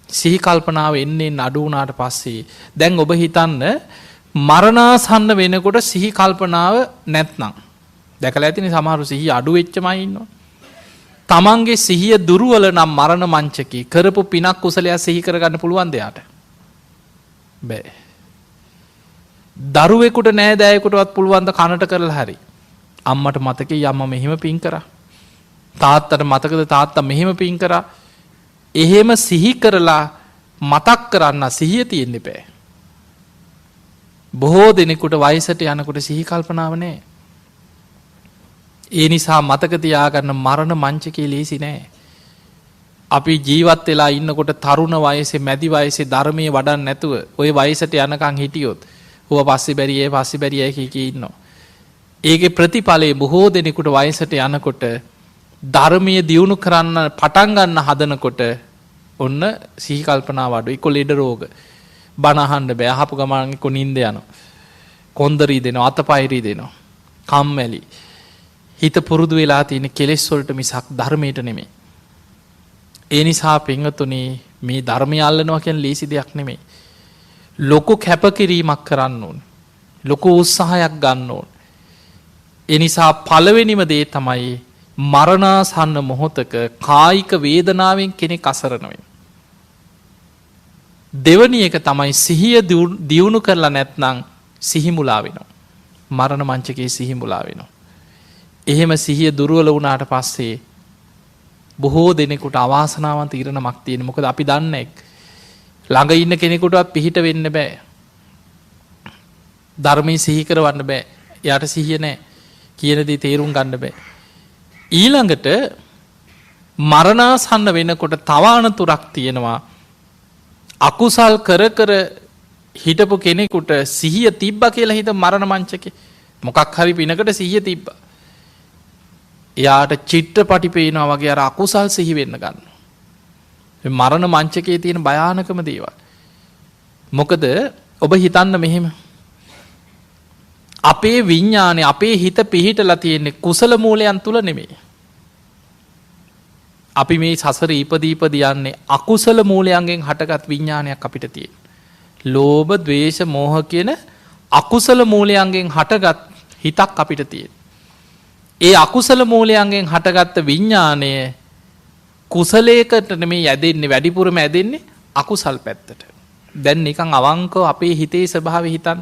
සිහි කල්පනාව එන්නේ අඩු වුණාට පස්සේ දැන් ඔබ හිතන්න මරණාසන්න වෙනකොට සිහි කල්පනාව නැත්නම් දැකලා ඇතිනේ සමහරු සිහිය අඩු වෙච්චමයි ඉන්නවා. තමන්ගේ සිහිය දුර්වල නම් මරණ මංචකේ කරපු පිනක් කුසලයක් සිහි කරගන්න පුළුවන් දෙයට බෑ. දරුවෙකුට නෑදෑයෙකුටවත් පුළුවන් ද කනට කරලා හරි අම්මට මතකයි අම්මා මෙහෙම පින් කරා. තාත්තට මතකද තාත්තා මෙහෙම පින් කරා. එහෙම සිහි කරලා මතක් කරන්න සිහිය තියෙන්න බෑ. බොහෝ දෙනෙකුට වයසට යනකොට සිහි කල්පනාව නෑ. ඒ නිසා මතක තියාගන්න මරණ මංචකේ ලේසි නෑ. අපි ජීවත් වෙලා ඉන්නකොට තරුණ වයසේ මැදි වයසේ ධර්මයේ වඩන්න නැතුව ওই වයසට යනකම් හිටියොත් ඌව පස්සේ බැරියයි කී ඉන්නවා. ඒකේ ප්‍රතිඵලයේ බොහෝ දෙනෙකුට වයසට යනකොට ධර්මයේ දියුණු කරන්න පටන් ගන්න හදනකොට ඔන්න සිහි කල්පනාව අඩුයි. එක්ක ලෙඩ රෝග. බණ අහන්න බෑ. අහපු ගමන් එක්ක නිින්ද යනවා. කොන්දරි දෙනවා, අතපයිරි දෙනවා. කම්මැලි. හිත පුරුදු වෙලා තියෙන කෙලෙස් වලට මිසක් ධර්මයට නෙමෙයි. ඒ නිසා පින්වතුනි මේ ධර්මය අල්ලනවා කියන්නේ ලීසි දෙයක් නෙමෙයි. ලොකු කැපකිරීමක් කරන්න ඕන. ලොකු උත්සාහයක් ගන්න ඕන. ඒ නිසා පළවෙනිම දේ තමයි මරණාසන්න මොහොතක කායික වේදනාවෙන් කෙනෙක් අසරණ වෙනවා. දෙවැනි එක තමයි සිහිය දියුණු කරලා නැත්නම් සිහි මුලා වෙනවා. මරණ මංචකයේ සිහි මුලා වෙනවා. එහෙම සිහිය දුර්වල වුණාට පස්සේ බොහෝ දෙනෙකුට අවාසනාවන්ත ඉරණමක් තියෙන. මොකද අපි දන්නේ ළඟ ඉන්න කෙනෙකුටවත් පිහිට වෙන්න බෑ. ධර්මයේ සිහි කරවන්න බෑ. එයාට සිහිය නැහැ. කියන දේ තේරුම් ගන්න බෑ. ඊළඟට මරණාසන්න වෙනකොට තව අනතුරක් තියෙනවා. අකුසල් කර කර හිටපු කෙනෙකුට සිහිය තිබ්බ කියලා හිත මරණ මංචකේ මොකක් හරි පිනකට සිහිය තිබ්බා. එයාට චිත්‍රපටි පේනවා වගේ අර අකුසල් සිහි වෙන්න ගන්නවා. මරණ මංචකයේ තියෙන භයානකම දේවල්. මොකද ඔබ හිතන්න මෙහෙම. අපේ විඤ්ඤාණය අපේ හිත පිහිටලා තියෙන්නේ කුසල මූලයන් තුල නෙමෙයි. අපි මේ සසර ඉපදී යන්නේ අකුසල මූලයන්ගෙන් හටගත් විඤ්ඤාණයක් අපිට තියෙන. ලෝභ, ද්වේෂ, මෝහ කියන අකුසල මූලයන්ගෙන් හටගත් හිතක් අපිට තියෙන. ඒ අකුසල මූලයන්ගෙන් හටගත්ත විඤ්ඤාණය කුසලයකට නෙමෙයි ඇදෙන්නේ, වැඩිපුරම ඇදෙන්නේ අකුසල් පැත්තට. දැන් නිකන් අවංකව අපේ හිතේ ස්වභාවය හිතන්න.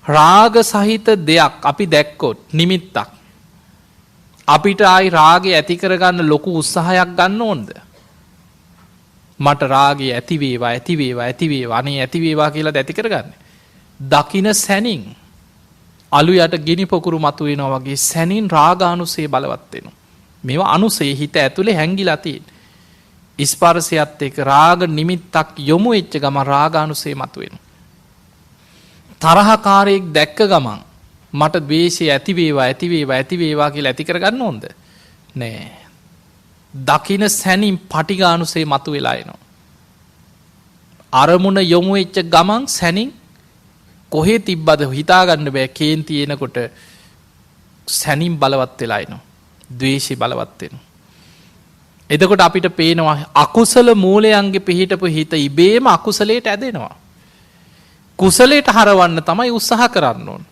රාග සහිත දෙයක් අපි දැක්කොත් නිමිත්තක් අපිට ආයි රාගය ඇති කරගන්න ලොකු උත්සාහයක් ගන්න ඕනද? මට රාගය ඇති වේවා ඇති වේවා ඇති වේවා අනේ ඇති වේවා කියලා ඇති කරගන්නේ. දකින සැනින් අලු යට ගිනි පොකුරු මතුවෙනවා වගේ සැනින් රාගානුසය බලවත් වෙනවා. මේවා අනුසය හිත ඇතුලේ හැංගිලා තියෙන. ස්පර්ශයත් එක්ක රාග නිමිත්තක් යොමු වෙච්ච ගමන් රාගානුසය මතුවෙනවා. තරහකාරයෙක් දැක්ක ගමන් මට ද්වේෂය ඇති වේවා ඇති වේවා ඇති වේවා කියලා ඇති කරගන්න ඕනද? නෑ. දකින සැනින් පටිඝානුසය මතුවෙලා එනවා. අරමුණ යොමු වෙච්ච ගමන් සැනින් කොහේ තිබ්බද හිතාගන්න බෑ. කේන්ති එනකොට සැනින් බලවත් වෙලා එනවා. ද්වේෂය බලවත් වෙනවා. එතකොට අපිට පේනවා අකුසල මූලයන්ගේ පිහිටපු හිත ඉබේම අකුසලයට ඇදෙනවා. කුසලයට හරවන්න තමයි උත්සාහ කරන්න ඕන.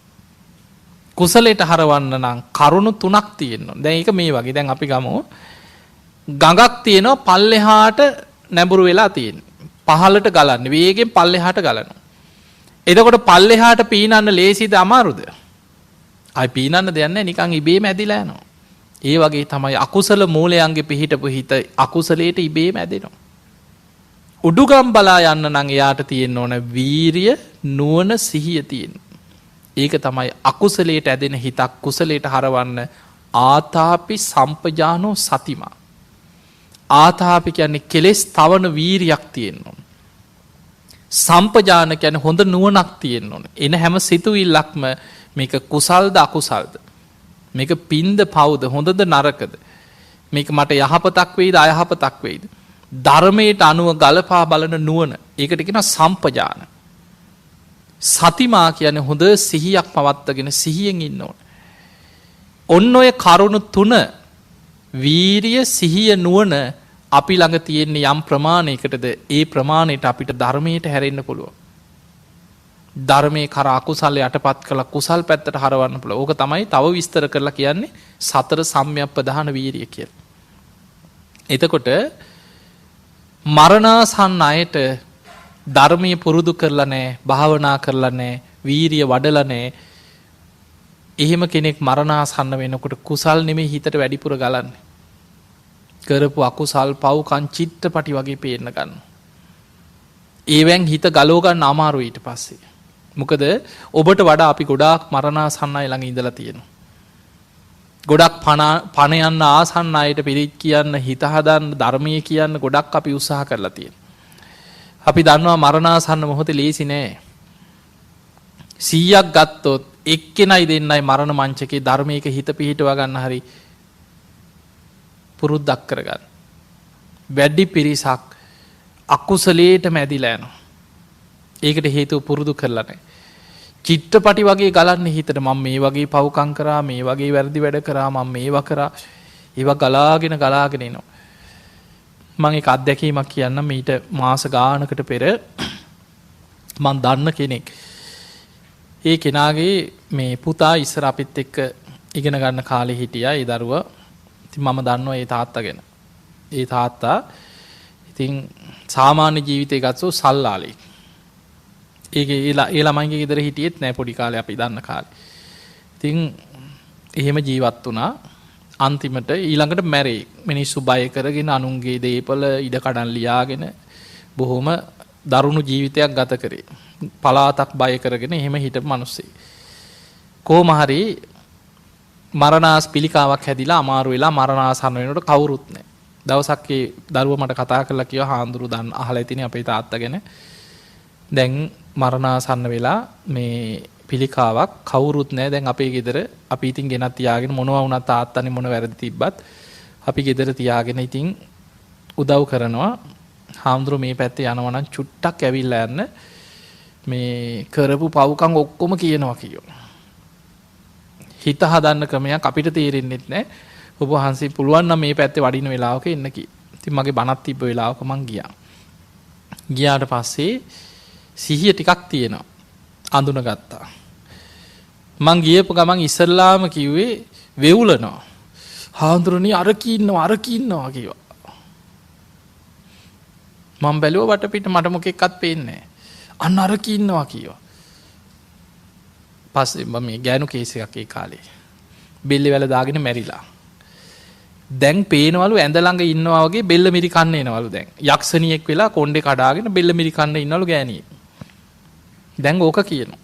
කුසලයට හරවන්න නම් කරුණු 3ක් තියෙනවා. දැන් ඒක මේ වගේ. දැන් අපි ගමු ගඟක් තියෙනවා පල්ලෙහාට නැඹුරු වෙලා තියෙන්නේ. පහළට ගලන්නේ. වේගෙන් පල්ලෙහාට ගලනවා. එතකොට පල්ලෙහාට පීනන්න ලේසිද අමාරුද? ආයි පීනන්න දෙයක් නැහැ. නිකන් ඉබේම ඇදිලා යනවා. ඒ වගේ තමයි අකුසල මූලයන්ගේ පිහිටපු හිත අකුසලයට ඉබේම ඇදෙනවා. උඩුගම් බලා යන්න නම් එයාට තියෙන්න ඕන වීරිය, නුවණ, සිහිය තියෙන්න. ඒක තමයි අකුසලයට ඇදෙන හිතක් කුසලයට හරවන්න ආතාපි සම්පජානෝ සතිමා. ආතාපි කියන්නේ කෙලෙස් තවන වීරියක් තියෙන්න ඕන. සම්පජාන කියන්නේ හොඳ නුවණක් තියෙන්න ඕන. එන හැම සිතුවිල්ලක්ම මේක කුසල්ද අකුසල්ද? මේක පින්ද පවුද? හොඳද නරකද? මේක මට යහපතක් වෙයිද අයහපතක් වෙයිද? ධර්මයට අනුව ගලපා බලන නුවණ. ඒකට කියනවා සම්පජාන. සතිමා කියන්නේ හොඳ සිහියක් පවත්වාගෙන සිහියෙන් ඉන්න ඕන. ඔන්න ඔය කරුණු 3 වීරිය, සිහිය, නුවණ අපි ළඟ තියෙන යම් ප්‍රමාණයකටද ඒ ප්‍රමාණයට අපිට ධර්මයට හැරෙන්න පුළුවන්. ධර්මයේ කර අකුසල යටපත් කළා කුසල් පැත්තට හරවන්න පුළුවන්. ඕක තමයි තව විස්තර කරලා කියන්නේ සතර සම්‍යක්ප්‍රධාන වීරිය කියලා. එතකොට මරණාසන්න අයට ධර්මයේ පුරුදු කරලා නැහැ, භාවනා කරලා නැහැ, වීරිය වඩලා නැහැ. එහෙම කෙනෙක් මරණාසන්න වෙනකොට කුසල් නෙමෙයි හිතට වැඩිපුර ගලන්නේ. කරපු අකුසල් පව්කම් චිත්තපටි වගේ පේන්න ගන්නවා. ඒවෙන් හිත ගලව ගන්න අමාරුයි ඊට පස්සේ. මොකද ඔබට වඩා අපි ගොඩාක් මරණාසන්න අය ළඟ ඉඳලා තියෙනවා. ගොඩක් පණ යන්න ආසන්න අයට පිළිත් කියන්න, හිත හදන්න, ධර්මයේ කියන්න ගොඩක් අපි උත්සාහ කරලා තියෙනවා. අපි දන්නවා මරණාසන්න මොහොතේ ලේසි නෑ. 100ක් ගත්තොත් එක්කෙනයි දෙන්නයි මරණ මංචකේ ධර්මයක හිත පිහිටවා ගන්න හරි පුරුද්දක් කරගන්න. වැඩි පිරිසක් අකුසලයට මැදිලා යනවා. ඒකට හේතුව පුරුදු කරලා නැහැ. චිත්‍රපටි වගේ ගලන්නේ හිතට මම මේ වගේ පව්කම් කරා, මේ වගේ වැරදි වැඩ කරා, මම මේවා කරා. ඒවා ගලාගෙන එනවා. මම එක අත්දැකීමක් කියන්නම්. මීට මාස ගානකට පෙර මම දන්න කෙනෙක්. ඒ කෙනාගේ මේ පුතා ඉස්සර අපිත් එක්ක ඉගෙන ගන්න කාලේ හිටියා ඒ දරුවා. ඉතින් මම දන්නවා ඒ තාත්තා ගැන. ඒ තාත්තා ඉතින් සාමාන්‍ය ජීවිතය ගත්තොත් සල්ලාලෙක්. ඒ ළමයිගේ ගෙදර හිටියෙත් නෑ පොඩි කාලේ අපි දන්න කාලේ. ඉතින් එහෙම ජීවත් වුණා. අන්තිමට ඊළඟට මැරේ. මිනිස්සු බය කරගෙන අනුන්ගේ දේපල ඉඩ කඩන් ලියාගෙන බොහොම දරුණු ජීවිතයක් ගත කරේ. පලාතක් බය කරගෙන එහෙම හිටපු මිනිස්සෙක්. කොහොම හරි මරණාස් පිළිකාවක් හැදිලා අමාරු වෙලා මරණාසන්න වෙනකොට කවුරුත් නැහැ. දවසක් ඒ දරුවා මට කතා කරලා කිව්වා හාමුදුරු දන්න අහලා ඉතිනේ අපේ තාත්තා ගැන. දැන් මරණාසන්න වෙලා මේ පිළිකාවක් කවුරුත් නැහැ. දැන් අපේ ගෙදර අපි ඉතින් ගෙනත් තියාගෙන මොනවා වුණත් තාත්තනේ මොන වැරදි තිබ්බත් අපි ගෙදර තියාගෙන ඉතින් උදව් කරනවා. හාමුදුරු මේ පැත්තේ යනවා නම් චුට්ටක් ඇවිල්ලා යන්න. මේ කරපු පව්කම් ඔක්කොම කියනවා කියනවා. හිත හදන්න ක්‍රමයක් අපිට තේරෙන්නෙත් නැහැ. ඔබ වහන්සේ පුළුවන් නම් මේ පැත්තේ වඩින වෙලාවක එන්න කි. ඉතින් මගේ බණක් තිබ්බ වෙලාවක මං ගියා. ගියාට පස්සේ සිහිය ටිකක් තියෙනවා. අඳුනගත්තා. මං ගියපු ගමන් ඉස්සල්ලාම කිව්වේ වෙවුලනවා. හාමුදුරනේ අර කින්නවා කිව්වා. මං බැලුවා වටපිට මට මොකෙක්වත් පේන්නේ නැහැ. අන්න අර කින්නවා කිව්වා. පස්සේ මම මේ ගෑනු කේස් එකක් ඒ කාලේ. බෙල්ල වැල දාගෙන මැරිලා. දැන් පේනවලු ඇඳ ළඟ ඉන්නවා වගේ බෙල්ල මිරි කන්න එනවලු දැන්. යක්ෂණියෙක් වෙලා කොණ්ඩේ කඩාගෙන බෙල්ල මිරි කන්න ඉන්නවලු ගෑණියෙක්. දැන් ඕක කියනවා.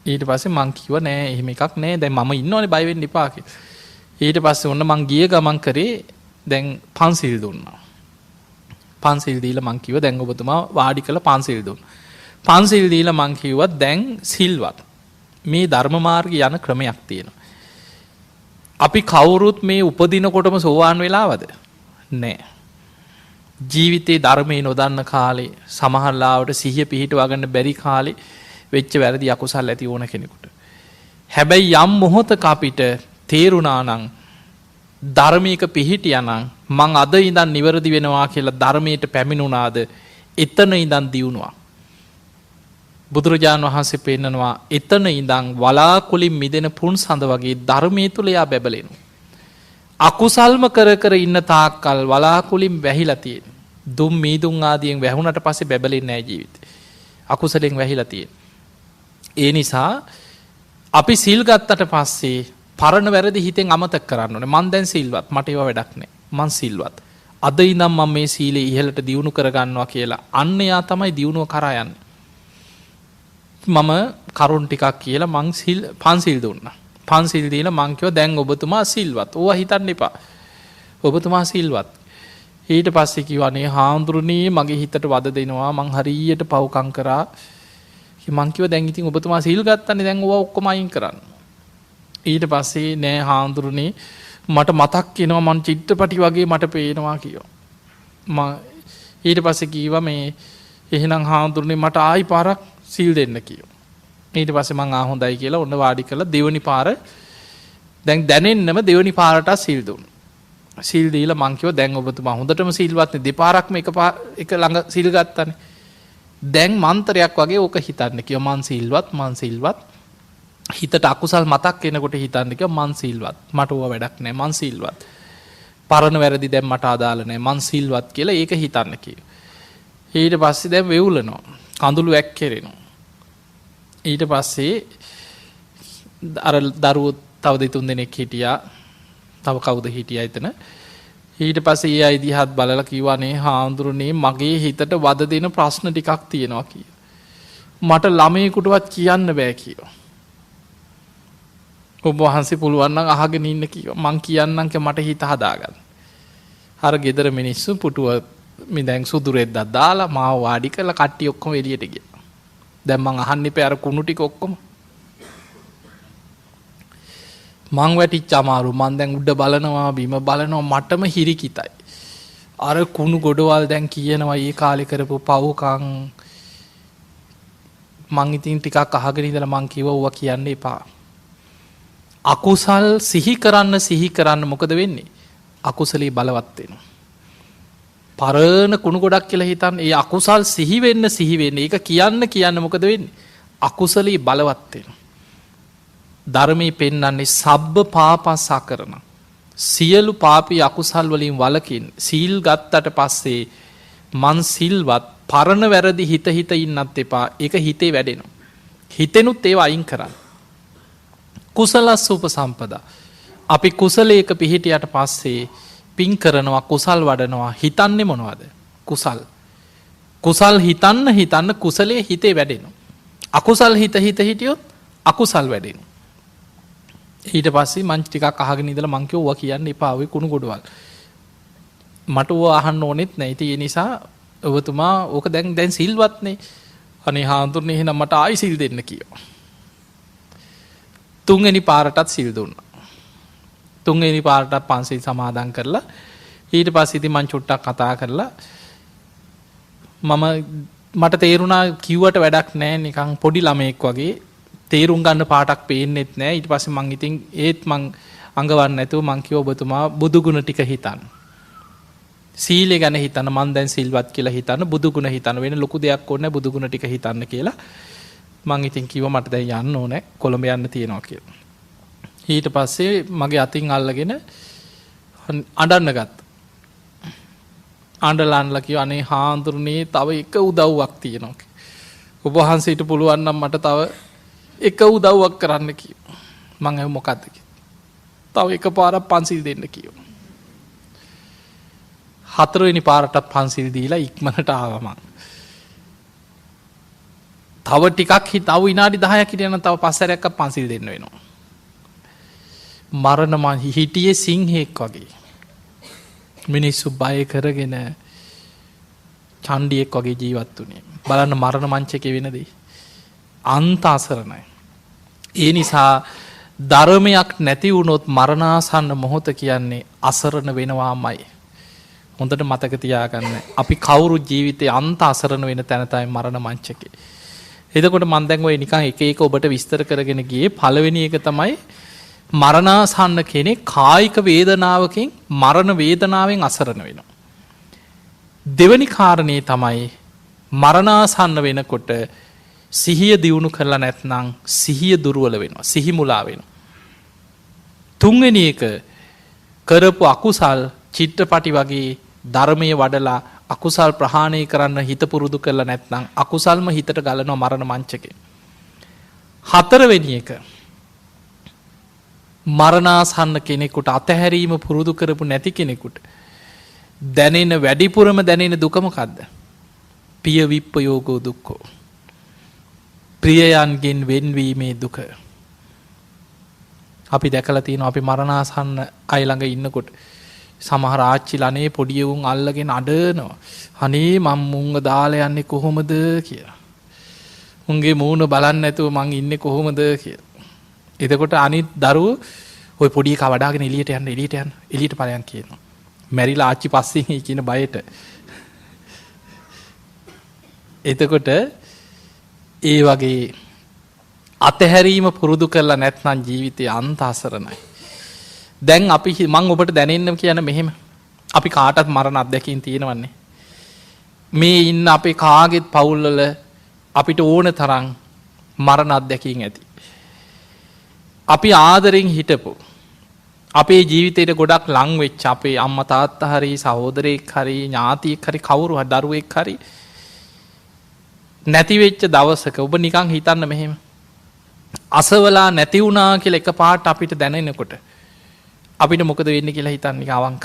ඊට පස්සේ මං කිව්වා නෑ එහෙම එකක් නෑ. දැන් මම ඉන්නවනේ බය වෙන්න එපා කියලා. ඊට පස්සේ ඔන්න මං ගිය ගමන් කරේ දැන් පන්සිල් දුන්නා. පන්සිල් දීලා මං කිව්වා දැන් ඔබතුමා වාඩි කරලා පන්සිල් දුන්නා. පන්සිල් දීලා මං කිව්වා දැන් සිල්වත්. මේ ධර්ම මාර්ගයේ යන ක්‍රමයක් තියෙනවා. අපි කවුරුත් මේ උපදිනකොටම සෝවාන් වෙලාවද? නෑ. ජීවිතේ ධර්මයේ නොදන්න කාලේ සමහරලාවට සිහිය පිහිටවා ගන්න බැරි කාලේ වෙච්ච වැරදි අකුසල් ඇති ඕන කෙනෙකුට. හැබැයි යම් මොහොතක අපිට තේරුණා නම් ධර්මයක පිහිටියා නම් මං අද ඉඳන් නිවැරදි වෙනවා කියලා ධර්මයට පැමිණුණාද එතන ඉඳන් දියුණුවා. බුදුරජාණන් වහන්සේ පෙන්නනවා එතන ඉඳන් වලාකුලින් මිදෙන පුන් සඳ වගේ ධර්මයේ තුල යා බැබලෙනවා. අකුසල්ම කර කර ඉන්න තාක්කල් වලාකුලින් වැහිලා තියෙන. දුම් මීදුම් ආදියෙන් වැහුණට පස්සේ බැබලෙන්නේ නැහැ ජීවිතේ. අකුසලෙන් වැහිලා තියෙන. ඒ නිසා අපි සිල් ගත්තට පස්සේ පරණ වැරදි හිතෙන් අමතක කරන්න ඕනේ. මං දැන් සිල්වත්. මට ඒව වැඩක් නැහැ. මං සිල්වත්. අද ඉඳන් මම මේ සීලය ඉහළට දියුණු කර ගන්නවා කියලා අන්න යා තමයි දියුණුව කරා යන්නේ. මම කරුණ ටිකක් කියලා මං පන්සිල් දුන්නා. පන්සිල් දීලා මං කිව්වා දැන් ඔබතුමා සිල්වත්. ඕවා හිතන්න එපා. ඔබතුමා සිල්වත්. ඊට පස්සේ කිව්වා නේ හාමුදුරනේ මගේ හිතට වද දෙනවා. මං හරියට පව්කම් කරා. මං කිව්වා දැන් ඉතින් ඔබතුමා සිල් ගත්තනේ දැන් ඕවා ඔක්කොම අයින් කරන්න. ඊට පස්සේ නෑ හාමුදුරනේ මට මතක් වෙනවා මං චිත්‍රපටි වගේ මට පේනවා කිව්වා. ඊට පස්සේ කිව්වා මේ එහෙනම් හාමුදුරනේ මට ආයි පාරක් සිල් දෙන්න කිව්වා. ඊට පස්සේ මං හොඳයි කියලා ඔන්න වාඩි කරලා දෙවනි පාර දැන් දැනෙන්නම දෙවනි පාරට සිල් දුන්නා. සිල් දීලා මං කිව්වා දැන් ඔබතුමා හොඳටම සිල්වත් නේ දෙපාරක්ම එක ළඟ සිල් ගත්තානේ. දැන් මන්ත්‍රයක් වගේ ඕක හිතන්න කිව්වා මං සිල්වත් හිතට අකුසල් මතක් වෙනකොට හිතන්න කිව්වා මං සිල්වත්. මට ඕවා වැඩක් නැහැ මං සිල්වත්. පරණ වැරදි දැන් මට අදාළ නැහැ මං සිල්වත් කියලා ඒක හිතන්න කිව්වා. ඊට පස්සේ දැන් වෙවුලනවා. කඳුළු ඇක්කෙරෙනවා. ඊට පස්සේ අර දරුවෝ තව දෙතුන් දෙනෙක් හිටියා. තව කවුද හිටියා එතන. ඊට පස්සේ ඒ අය දිහාත් බලලා කිව්වා නේ හාමුදුරනේ මගේ හිතට වද දෙන ප්‍රශ්න ටිකක් තියෙනවා කියලා. මට ළමයෙකුටවත් කියන්න බෑ කිව්වා. ඔබ වහන්සේ පුළුවන් නම් අහගෙන ඉන්න කිව්වා. මං කියන්නම් මට හිත හදාගන්න. අර ගෙදර මිනිස්සු පුටුව මේ දැන් සුදු රෙද්දක් දාලා මාව වාඩි කරලා කට්ටිය ඔක්කොම එළියට ගියා. දැන් මං අහන්නේ පෙර කුණු ටික ඔක්කොම. මං වැටිච්ච අමාරු මං දැන් උඩ බලනවා බිම බලනවා මටම හිරිකිතයි. අර කුණු ගොඩවල් දැන් කියනවා ඒ කාලේ කරපු පව්කම්. මං ඉතින් ටිකක් අහගෙන ඉඳලා මං කිව්වා ඌවා කියන්න එපා. අකුසල් සිහි කරන්න මොකද වෙන්නේ? අකුසලී බලවත් වෙනවා. පරණ කුණු ගොඩක් කියලා හිතන්න. ඒ අකුසල් සිහි වෙන්න ඒක කියන්න මොකද වෙන්නේ? අකුසලී බලවත් වෙනවා. ධර්මයේ පෙන්වන්නේ සබ්බ පාපස්සා කරන. සියලු පාපී අකුසල් වලින් වළකින් සීල් ගත්තට පස්සේ මං සිල්වත් පරණ වැරදි හිත හිත ඉන්නත් එපා. ඒක හිතේ වැඩෙනවා. හිතෙනුත් ඒවා අයින් කරන්න. කුසලස්ස උපසම්පදා. අපි කුසලයක පිහිටියට පස්සේ පින් කරනවා කුසල් වඩනවා හිතන්නේ මොනවද? කුසල්. කුසල් හිතන්න කුසලයේ හිතේ වැඩෙනවා. අකුසල් හිත හිටියොත් අකුසල් වැඩෙනවා. ඊට පස්සේ මං ටිකක් අහගෙන ඉඳලා මං කිව්වා කියන්න එපා ඔය කුණු ගොඩවල්. මට ඕවා අහන්න ඕනෙත් නැහැ. ඉතින් ඒ නිසා ඔබතුමා ඕක දැන් සිල්වත්නේ. අනේ හාමුදුරනේ එහෙනම් මට ආයි සිල් දෙන්න කිව්වා. තුන්වෙනි පාරටත් සිල් දුන්නා. තුන්වෙනි පාරටත් පන්සිල් සමාදන් කරලා ඊට පස්සේ ඉතින් මං චුට්ටක් කතා කරලා මට තේරුණා කිව්වට වැඩක් නැහැ නිකන් පොඩි ළමයෙක් වගේ තේරුම් ගන්න පාටක් පේන්නෙත් නැහැ. ඊට පස්සේ මං ඉතින් ඒත් මං අඟවන්න නැතුව මං කිව්වා ඔබතුමා බුදු ගුණ ටික හිතන්න. සීලය ගැන හිතන්න මං දැන් සිල්වත් කියලා හිතන්න බුදු ගුණ හිතන්න වෙන ලොකු දෙයක් ඕනේ බුදු ගුණ ටික හිතන්න කියලා මං ඉතින් කිව්වා මට දැන් යන්න ඕනේ කොළඹ යන්න තියෙනවා කියලා. ඊට පස්සේ මගේ අතින් අල්ලගෙන අඬන්න ගත්තා. අඬලාන්ලා කිව්වා අනේ හාමුදුරනේ තව එක උදව්වක් තියෙනවා. ඔබ වහන්සේට පුළුවන් නම් මට තව එක උදව්වක් කරන්න කිව්වා. මං ඇහුවා මොකද්ද කියලා. තව එක පාරක් පන්සිල් දෙන්න කිව්වා. හතරවෙනි පාරටත් පන්සිල් දීලා ඉක්මනට ආවා මං. තව ටිකක් තව විනාඩි 10ක් හිටියනම් තව පස්සරයක් පන්සිල් දෙන්න වෙනවා. මරණ මං හිටියේ සිංහෙක් වගේ. මිනිස්සු බය කරගෙන චණ්ඩියෙක් වගේ ජීවත් වුණේ. බලන්න මරණ මංචකේ වෙන දේ. අන්ත අසරණයි. ඒ නිසා ධර්මයක් නැති වුණොත් මරණාසන්න මොහොත කියන්නේ අසරණ වෙනවාමයි. හොඳට මතක තියාගන්න. අපි කවුරු ජීවිතේ අන්ත අසරණ වෙන තැන තමයි මරණ මංචකේ. එතකොට මම දැන් ඔය නිකන් එක එක ඔබට විස්තර කරගෙන ගියේ පළවෙනි එක තමයි මරණාසන්න කෙනෙක් කායික වේදනාවකින් මරණ වේදනාවෙන් අසරණ වෙනවා. දෙවැනි කාරණේ තමයි මරණාසන්න වෙනකොට සිහිය දියුණු කරලා නැත්නම් සිහිය දුර්වල වෙනවා. සිහි මුලා වෙනවා. තුන්වෙනි එක කරපු අකුසල් චිත්‍රපටි වගේ ධර්මයේ වඩලා අකුසල් ප්‍රහාණය කරන්න හිත පුරුදු කරලා නැත්නම් අකුසල්ම හිතට ගලනවා මරණ මංචකේ. හතරවෙනි එක මරණාසන්න කෙනෙකුට අතහැරීම පුරුදු කරපු නැති කෙනෙකුට දැනෙන වැඩිපුරම දැනෙන දුක මොකද්ද? පිය විප්පයෝගෝ දුක්ඛෝ. ප්‍රියයන්ගෙන් වෙන්වීමේ දුක. අපි දැකලා තියෙනවා අපි මරණාසන්න අය ළඟ ඉන්නකොට සමහර ආච්චිලා අනේ පොඩි උන් අල්ලගෙන අඬනවා. අනේ මම මුංග දාලා යන්නේ කොහොමද කියලා. උන්ගේ මූණ බලන්න නැතුව මං ඉන්නේ කොහොමද කියලා. එතකොට අනිත් දරුවෝ ওই පොඩි එකා වඩාගෙන එළියට යන්න ඵලයන් කියනවා. මැරිලා ආච්චි පස්සෙන් ඒ කියන බයට. එතකොට ඒ වගේ අතහැරීම පුරුදු කරලා නැත්නම් ජීවිතය අන්ත අසරණයි. දැන් අපි මං ඔබට දැනෙන්න කියන මෙහෙම අපි කාටත් මරණ අත්දැකීම් තියෙනවන්නේ. මේ ඉන්න අපේ කාගෙත් පවුල්වල අපිට ඕන තරම් මරණ අත්දැකීම් ඇති. අපි ආදරෙන් හිටපු අපේ ජීවිතයට ගොඩක් ලං වෙච්ච අපේ අම්මා තාත්තා හරි සහෝදරයෙක් හරි ඥාතියෙක් හරි කවුරු හරි දරුවෙක් හරි නැති වෙච්ච දවසක ඔබ නිකන් හිතන්න මෙහෙම අසවලා නැති වුණා කියලා එකපාරට අපිට දැනෙනකොට අපිට මොකද වෙන්නේ කියලා හිතන්න නිකන් අවංක.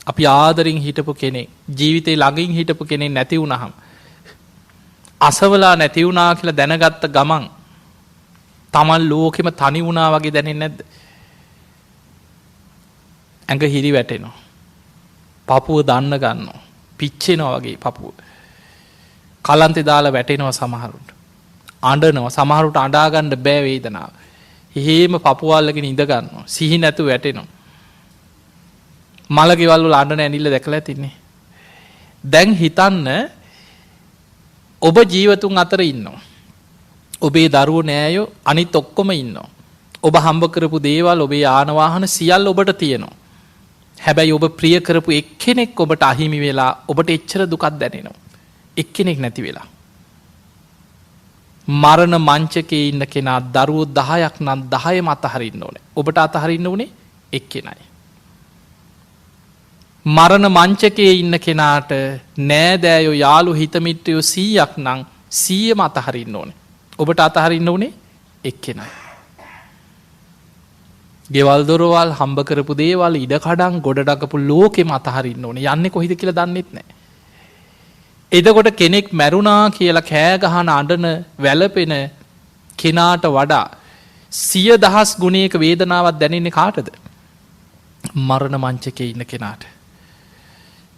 අපි ආදරෙන් හිටපු කෙනෙක් ජීවිතේ ළඟින් හිටපු කෙනෙක් නැති වුණාම අසවලා නැති වුණා කියලා දැනගත්ත ගමන් තමන් ලෝකෙම තනි වුණා වගේ දැනෙන්නේ නැද්ද? ඇඟ හිරි වැටෙනවා. පපුව දන්න ගන්නවා. පිච්චෙනවා වගේ පපුව. කලන්තේ දාලා වැටෙනවා සමහරුන්ට. අඬනවා. සමහරුන්ට අඬා ගන්න බෑ වේදනාව. එහෙම පපුව අල්ලගෙන ඉඳ ගන්නවා. සිහි නැතුව වැටෙනවා. මලකෙවල් වල අඬන ඇනිල්ල දැකලා තින්නේ. දැන් හිතන්න ඔබ ජීවතුන් අතර ඉන්නවා. ඔබේ දරුවෝ නෑයෝ අනිත් ඔක්කොම ඉන්නවා. ඔබ හම්බ කරපු දේවල් ඔබේ යාන වාහන සියල්ල ඔබට තියෙනවා. හැබැයි ඔබ ප්‍රිය කරපු එක්කෙනෙක් ඔබට අහිමි වෙලා ඔබට එච්චර දුකක් දැනෙනවා. එක්කෙනෙක් නැති වෙලා. මරණ මංචකයේ ඉන්න කෙනා දරුවෝ 10ක් නම් 10ම අතහරින්න ඕනේ. ඔබට අතහරින්න උනේ එක්කෙනයි. මරණ මංචකයේ ඉන්න කෙනාට නෑදෑයෝ යාළු හිතමිත්‍රයෝ 100ක් නම් 100ම අතහරින්න ඕනේ. ඔබට අතහරින්න උනේ එක්කෙනයි. ගෙවල් දොරවල් හම්බ කරපු දේවල් ඉඩකඩම් ගොඩනගපු ලෝකෙම අතහරින්න ඕනේ. යන්නේ කොහිද කියලා දන්නෙත් නැහැ. එතකොට කෙනෙක් මැරුණා කියලා කෑ ගහන අඬන වැළපෙන කෙනාට වඩා 100,000 ගුණයක වේදනාවක් දැනෙන්නේ කාටද? මරණ මංචකයේ ඉන්න කෙනාට.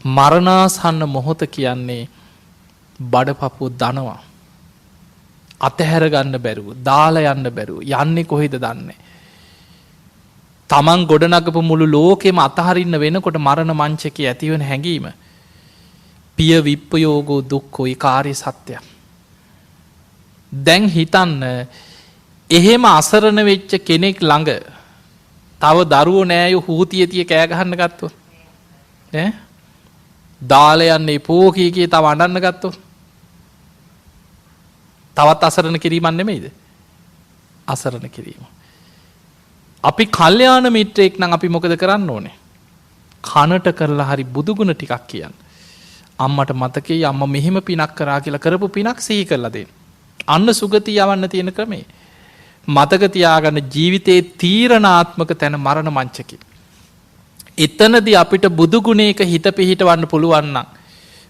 මරණාසන්න මොහොත කියන්නේ බඩපපුව දනවා. අතහැර ගන්න බැරුව, දාලා යන්න බැරුව, යන්නේ කොහෙද දන්නේ. තමන් ගොඩනගපු මුළු ලෝකෙම අතහරින්න වෙනකොට මරණ මංචකයේ ඇතිවන හැඟීම පිය විප්පයෝගෝ දුක්ඛෝ කාර්ය සත්‍යයක්. දැන් හිතන්න එහෙම අසරණ වෙච්ච කෙනෙක් ළඟ තව දරුවෝ නෑයෝ හූතිය තිය කෑ ගහන්න ගත්තොත් ඈ දාලා යන්නේ පෝ කී තව අඬන්න ගත්තොත් තවත් අසරණ කිරීමක් නෙමෙයිද? අසරණ කිරීම. අපි කල්යාණ මිත්‍රයෙක් නම් අපි මොකද කරන්න ඕනේ? කනට කරලා හරි බුදුගුණ ටිකක් කියන්න. අම්මට මතකයි අම්මා මෙහෙම පිනක් කරා කියලා කරපු පිනක් සිහි කරලා දෙන්න. අන්න සුගතිය යවන්න තියෙන ක්‍රමේ. මතක තියාගන්න ජීවිතයේ තීරණාත්මක තැන මරණ මංචකේ. එතනදී අපිට බුදුගුණයක හිත පිහිටවන්න පුළුවන් නම්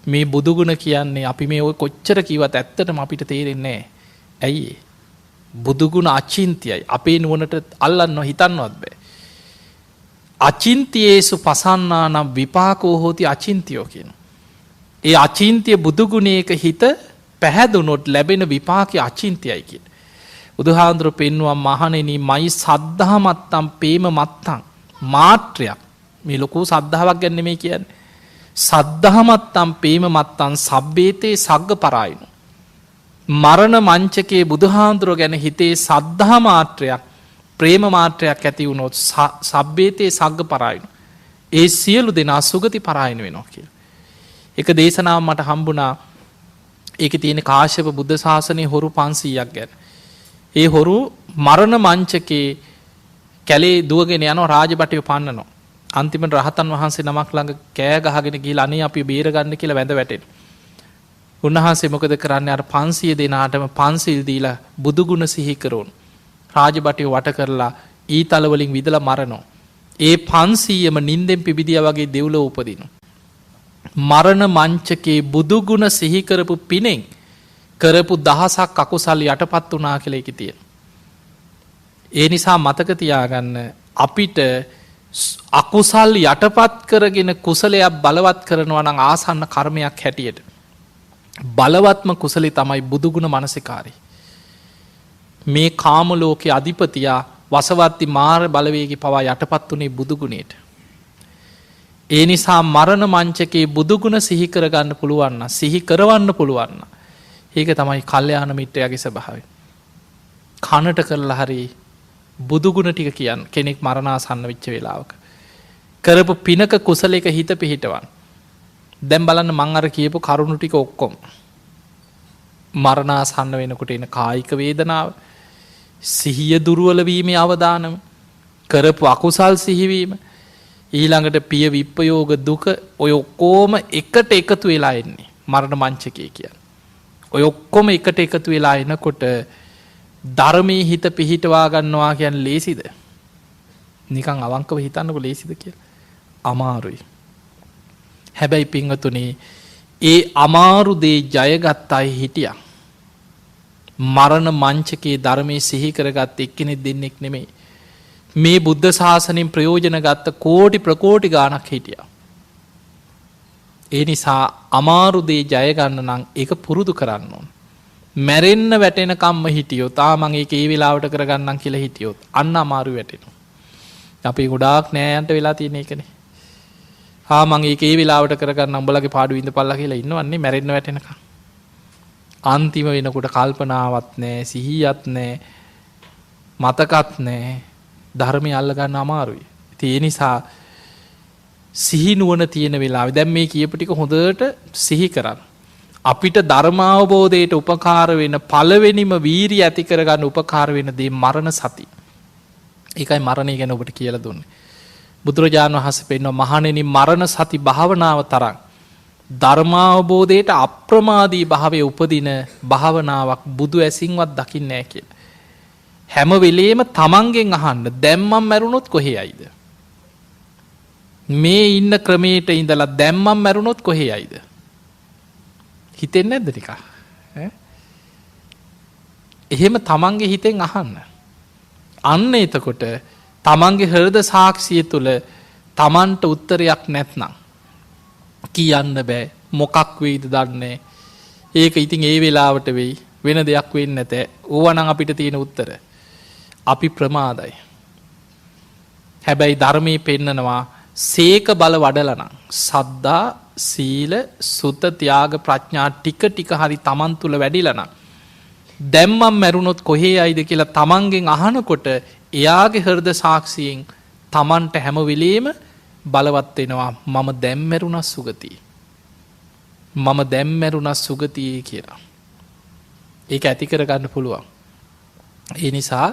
මේ බුදුගුණ කියන්නේ අපි මේ ඔය කොච්චර කිව්වත් ඇත්තටම අපිට තේරෙන්නේ නැහැ. ඇයි? බුදුගුණ අචින්තියයි. අපේ නුවණට අල්ලන්න හිතන්නවත් බෑ. අචින්තියේසු පසන්නානම් විපාකෝ හෝති අචින්තියෝ කියන. ඒ අචින්තිය බුදුගුණයක හිත පැහැදුනොත් ලැබෙන විපාකේ අචින්තියයි කියන. බුදුහාඳුරු පෙන්වුවා මහණෙනි මයි සද්ධා මත්තම් පේම මත්තම් මාත්‍රයක්. මේ ලොකු සද්ධාාවක් ගැන නෙමෙයි කියන්නේ. සද්ධා මත්තම් පේම මත්තම් සබ්බේතේ සග්ග පරායිනු. මරණ මංචකයේ බුදුහාඳුර ගැන හිතේ සද්ධා මාත්‍රයක් ප්‍රේම මාත්‍රයක් ඇති වුණොත් සබ්බේතේ සග්ග පරායිනු. ඒ සියලු දෙනා සුගති පරායන වෙනවා කියලා. එක දේශනාවක් මට හම්බුණා. ඒකේ තියෙන කාශ්‍යප බුද්ධ ශාසනයේ හොරු 500ක් ගැන. ඒ හොරු මරණ මංචකේ කැලේ දුවගෙන යනවා රාජබටය පන්නනවා. අන්තිමට රහතන් වහන්සේ නමක් ළඟ කෑ ගහගෙන ගිහලා අනේ අපි බේර ගන්න කියලා වැඳ වැටෙනවා. උන්වහන්සේ මොකද කරන්නේ? අර 500 දෙනාටම පන්සිල් දීලා බුදුගුණ සිහි කරවන. රාජබටය වට කරලා ඊතල වලින් විදලා මරනවා. ඒ 500ම නින්දෙන් පිබිදියා වගේ දෙව්ලොව උපදිනවා. මරණ මංචකේ බුදුගුණ සිහි කරපු පිනෙන් කරපු දහසක් අකුසල් යටපත් වුණා කියලා ඒකේ තියෙනවා. ඒ නිසා මතක තියාගන්න අපිට අකුසල් යටපත් කරගෙන කුසලයක් බලවත් කරනවා නම් ආසන්න කර්මයක් හැටියට බලවත්ම කුසලේ තමයි බුදුගුණ මනසිකාරය. මේ කාම ලෝකයේ අධිපතියා වසවර්ති මාර බලවේගී පවා යටපත් උනේ බුදුගුණයට. ඒ නිසා මරණ මංචකේ බුදුගුණ සිහි කරගන්න පුළුවන් නම් සිහි කරවන්න පුළුවන් නම් ඒක තමයි කල්යාණ මිත්‍රයාගේ ස්වභාවය. කනට කරලා හරි බුදුගුණ ටික කියන්න කෙනෙක් මරණාසන්න වෙච්ච වෙලාවක කරපු පිනක කුසලයක හිත පිහිටවන්න. දැන් බලන්න මං අර කියපු කරුණු ටික ඔක්කොම මරණාසන්න වෙනකොට එන කායික වේදනාව, සිහිය දුර්වල වීමේ අවදානම, කරපු අකුසල් සිහිවීම, ඊළඟට පිය විප්පයෝග දුක ඔය ඔක්කොම එකට එකතු වෙලා එන්නේ මරණ මංචකයේ කියන්නේ. ඔය ඔක්කොම එකට එකතු වෙලා එනකොට ධර්මයේ හිත පිහිටවා ගන්නවා කියන්නේ ලේසිද? නිකන් අවංකව හිතන්නකො ලේසිද කියලා. අමාරුයි. හැබැයි පින්වතුනි ඒ අමාරු දේ ජයගත් අය හිටියා. මරණ මංචකේ ධර්මයේ සිහි කරගත් එක්කෙනෙක් දෙන්නෙක් නෙමෙයි. මේ බුද්ධ ශාසනයෙන් ප්‍රයෝජන ගත්ත කෝටි ප්‍රකෝටි ගාණක් හිටියා. ඒ නිසා අමාරු දේ ජය ගන්න නම් ඒක පුරුදු කරන්න ඕන. මැරෙන්න වැටෙනකම්ම හිටියොත් මම ඒක ඒ වෙලාවට කරගන්නම් කියලා හිටියොත් අන්න අමාරු වැටෙනවා. අපි ගොඩාක් නෑයන්ට වෙලා තියෙන එකනේ. මම ඒක ඒ වෙලාවට කරගන්න උඹලගේ පාඩු විඳපල්ලා කියලා ඉන්නවන්නේ මැරෙන්න වැටෙනකම්. අන්තිම වෙනකොට කල්පනාවක් නෑ, සිහියක් නෑ, මතකත් නෑ. ධර්මය අල්ල ගන්න අමාරුයි. ඒ නිසා සිහි නුවණ තියෙන වෙලාවේ දැන් මේ කියපු ටික හොඳට සිහි කරන්න. අපිට ධර්මාවබෝධයට උපකාර වෙන පළවෙනිම වීරිය ඇති කරගන්න උපකාර වෙන දේ මරණ සති. ඒකයි මරණය ගැන ඔබට කියලා දුන්නේ. බුදුරජාණන් වහන්සේ පෙන්වනවා මහණෙනි මරණ සති භාවනාව තරම් ධර්මාවබෝධයට අප්‍රමාදී භාවයේ උපදින භාවනාවක් බුදු ඇසින්වත් දකින්නේ නැහැ කියලා. හැම වෙලේම තමන්ගෙන් අහන්න දැන් මම මැරුණොත් කොහේ යයිද? මේ ඉන්න ක්‍රමයට ඉඳලා දැන් මම මැරුණොත් කොහේ යයිද? හිතෙන්නේ නැද්ද ටිකක්? එහෙම තමන්ගේ හිතෙන් අහන්න. අන්න එතකොට තමන්ගේ හෘද සාක්ෂිය තුළ තමන්ට උත්තරයක් නැත්නම් කියන්න බෑ මොකක් වෙයිද දන්නේ. ඒක ඉතින් ඒ වෙලාවට වෙයි වෙන දෙයක් වෙන්නේ නැතේ. ඕවනම් අපිට තියෙන උත්තර අපි ප්‍රමාදයි. හැබැයි ධර්මයේ පෙන්නනවා සීක බල වඩලනම් සද්දා සීල සුත ත්‍යාග ප්‍රඥා ටික ටික හරි තමන් තුළ වැඩිලනම් දැන් මම මැරුණොත් කොහේ යයිද කියලා තමන්ගෙන් අහනකොට එයාගේ හෘද සාක්ෂියෙන් තමන්ට හැම වෙලේම බලවත් වෙනවා මම දැන් මැරුණා සුගතිය. මම දැන් මැරුණා සුගතියේ කියලා. ඒක ඇති කරගන්න පුළුවන්. ඒ නිසා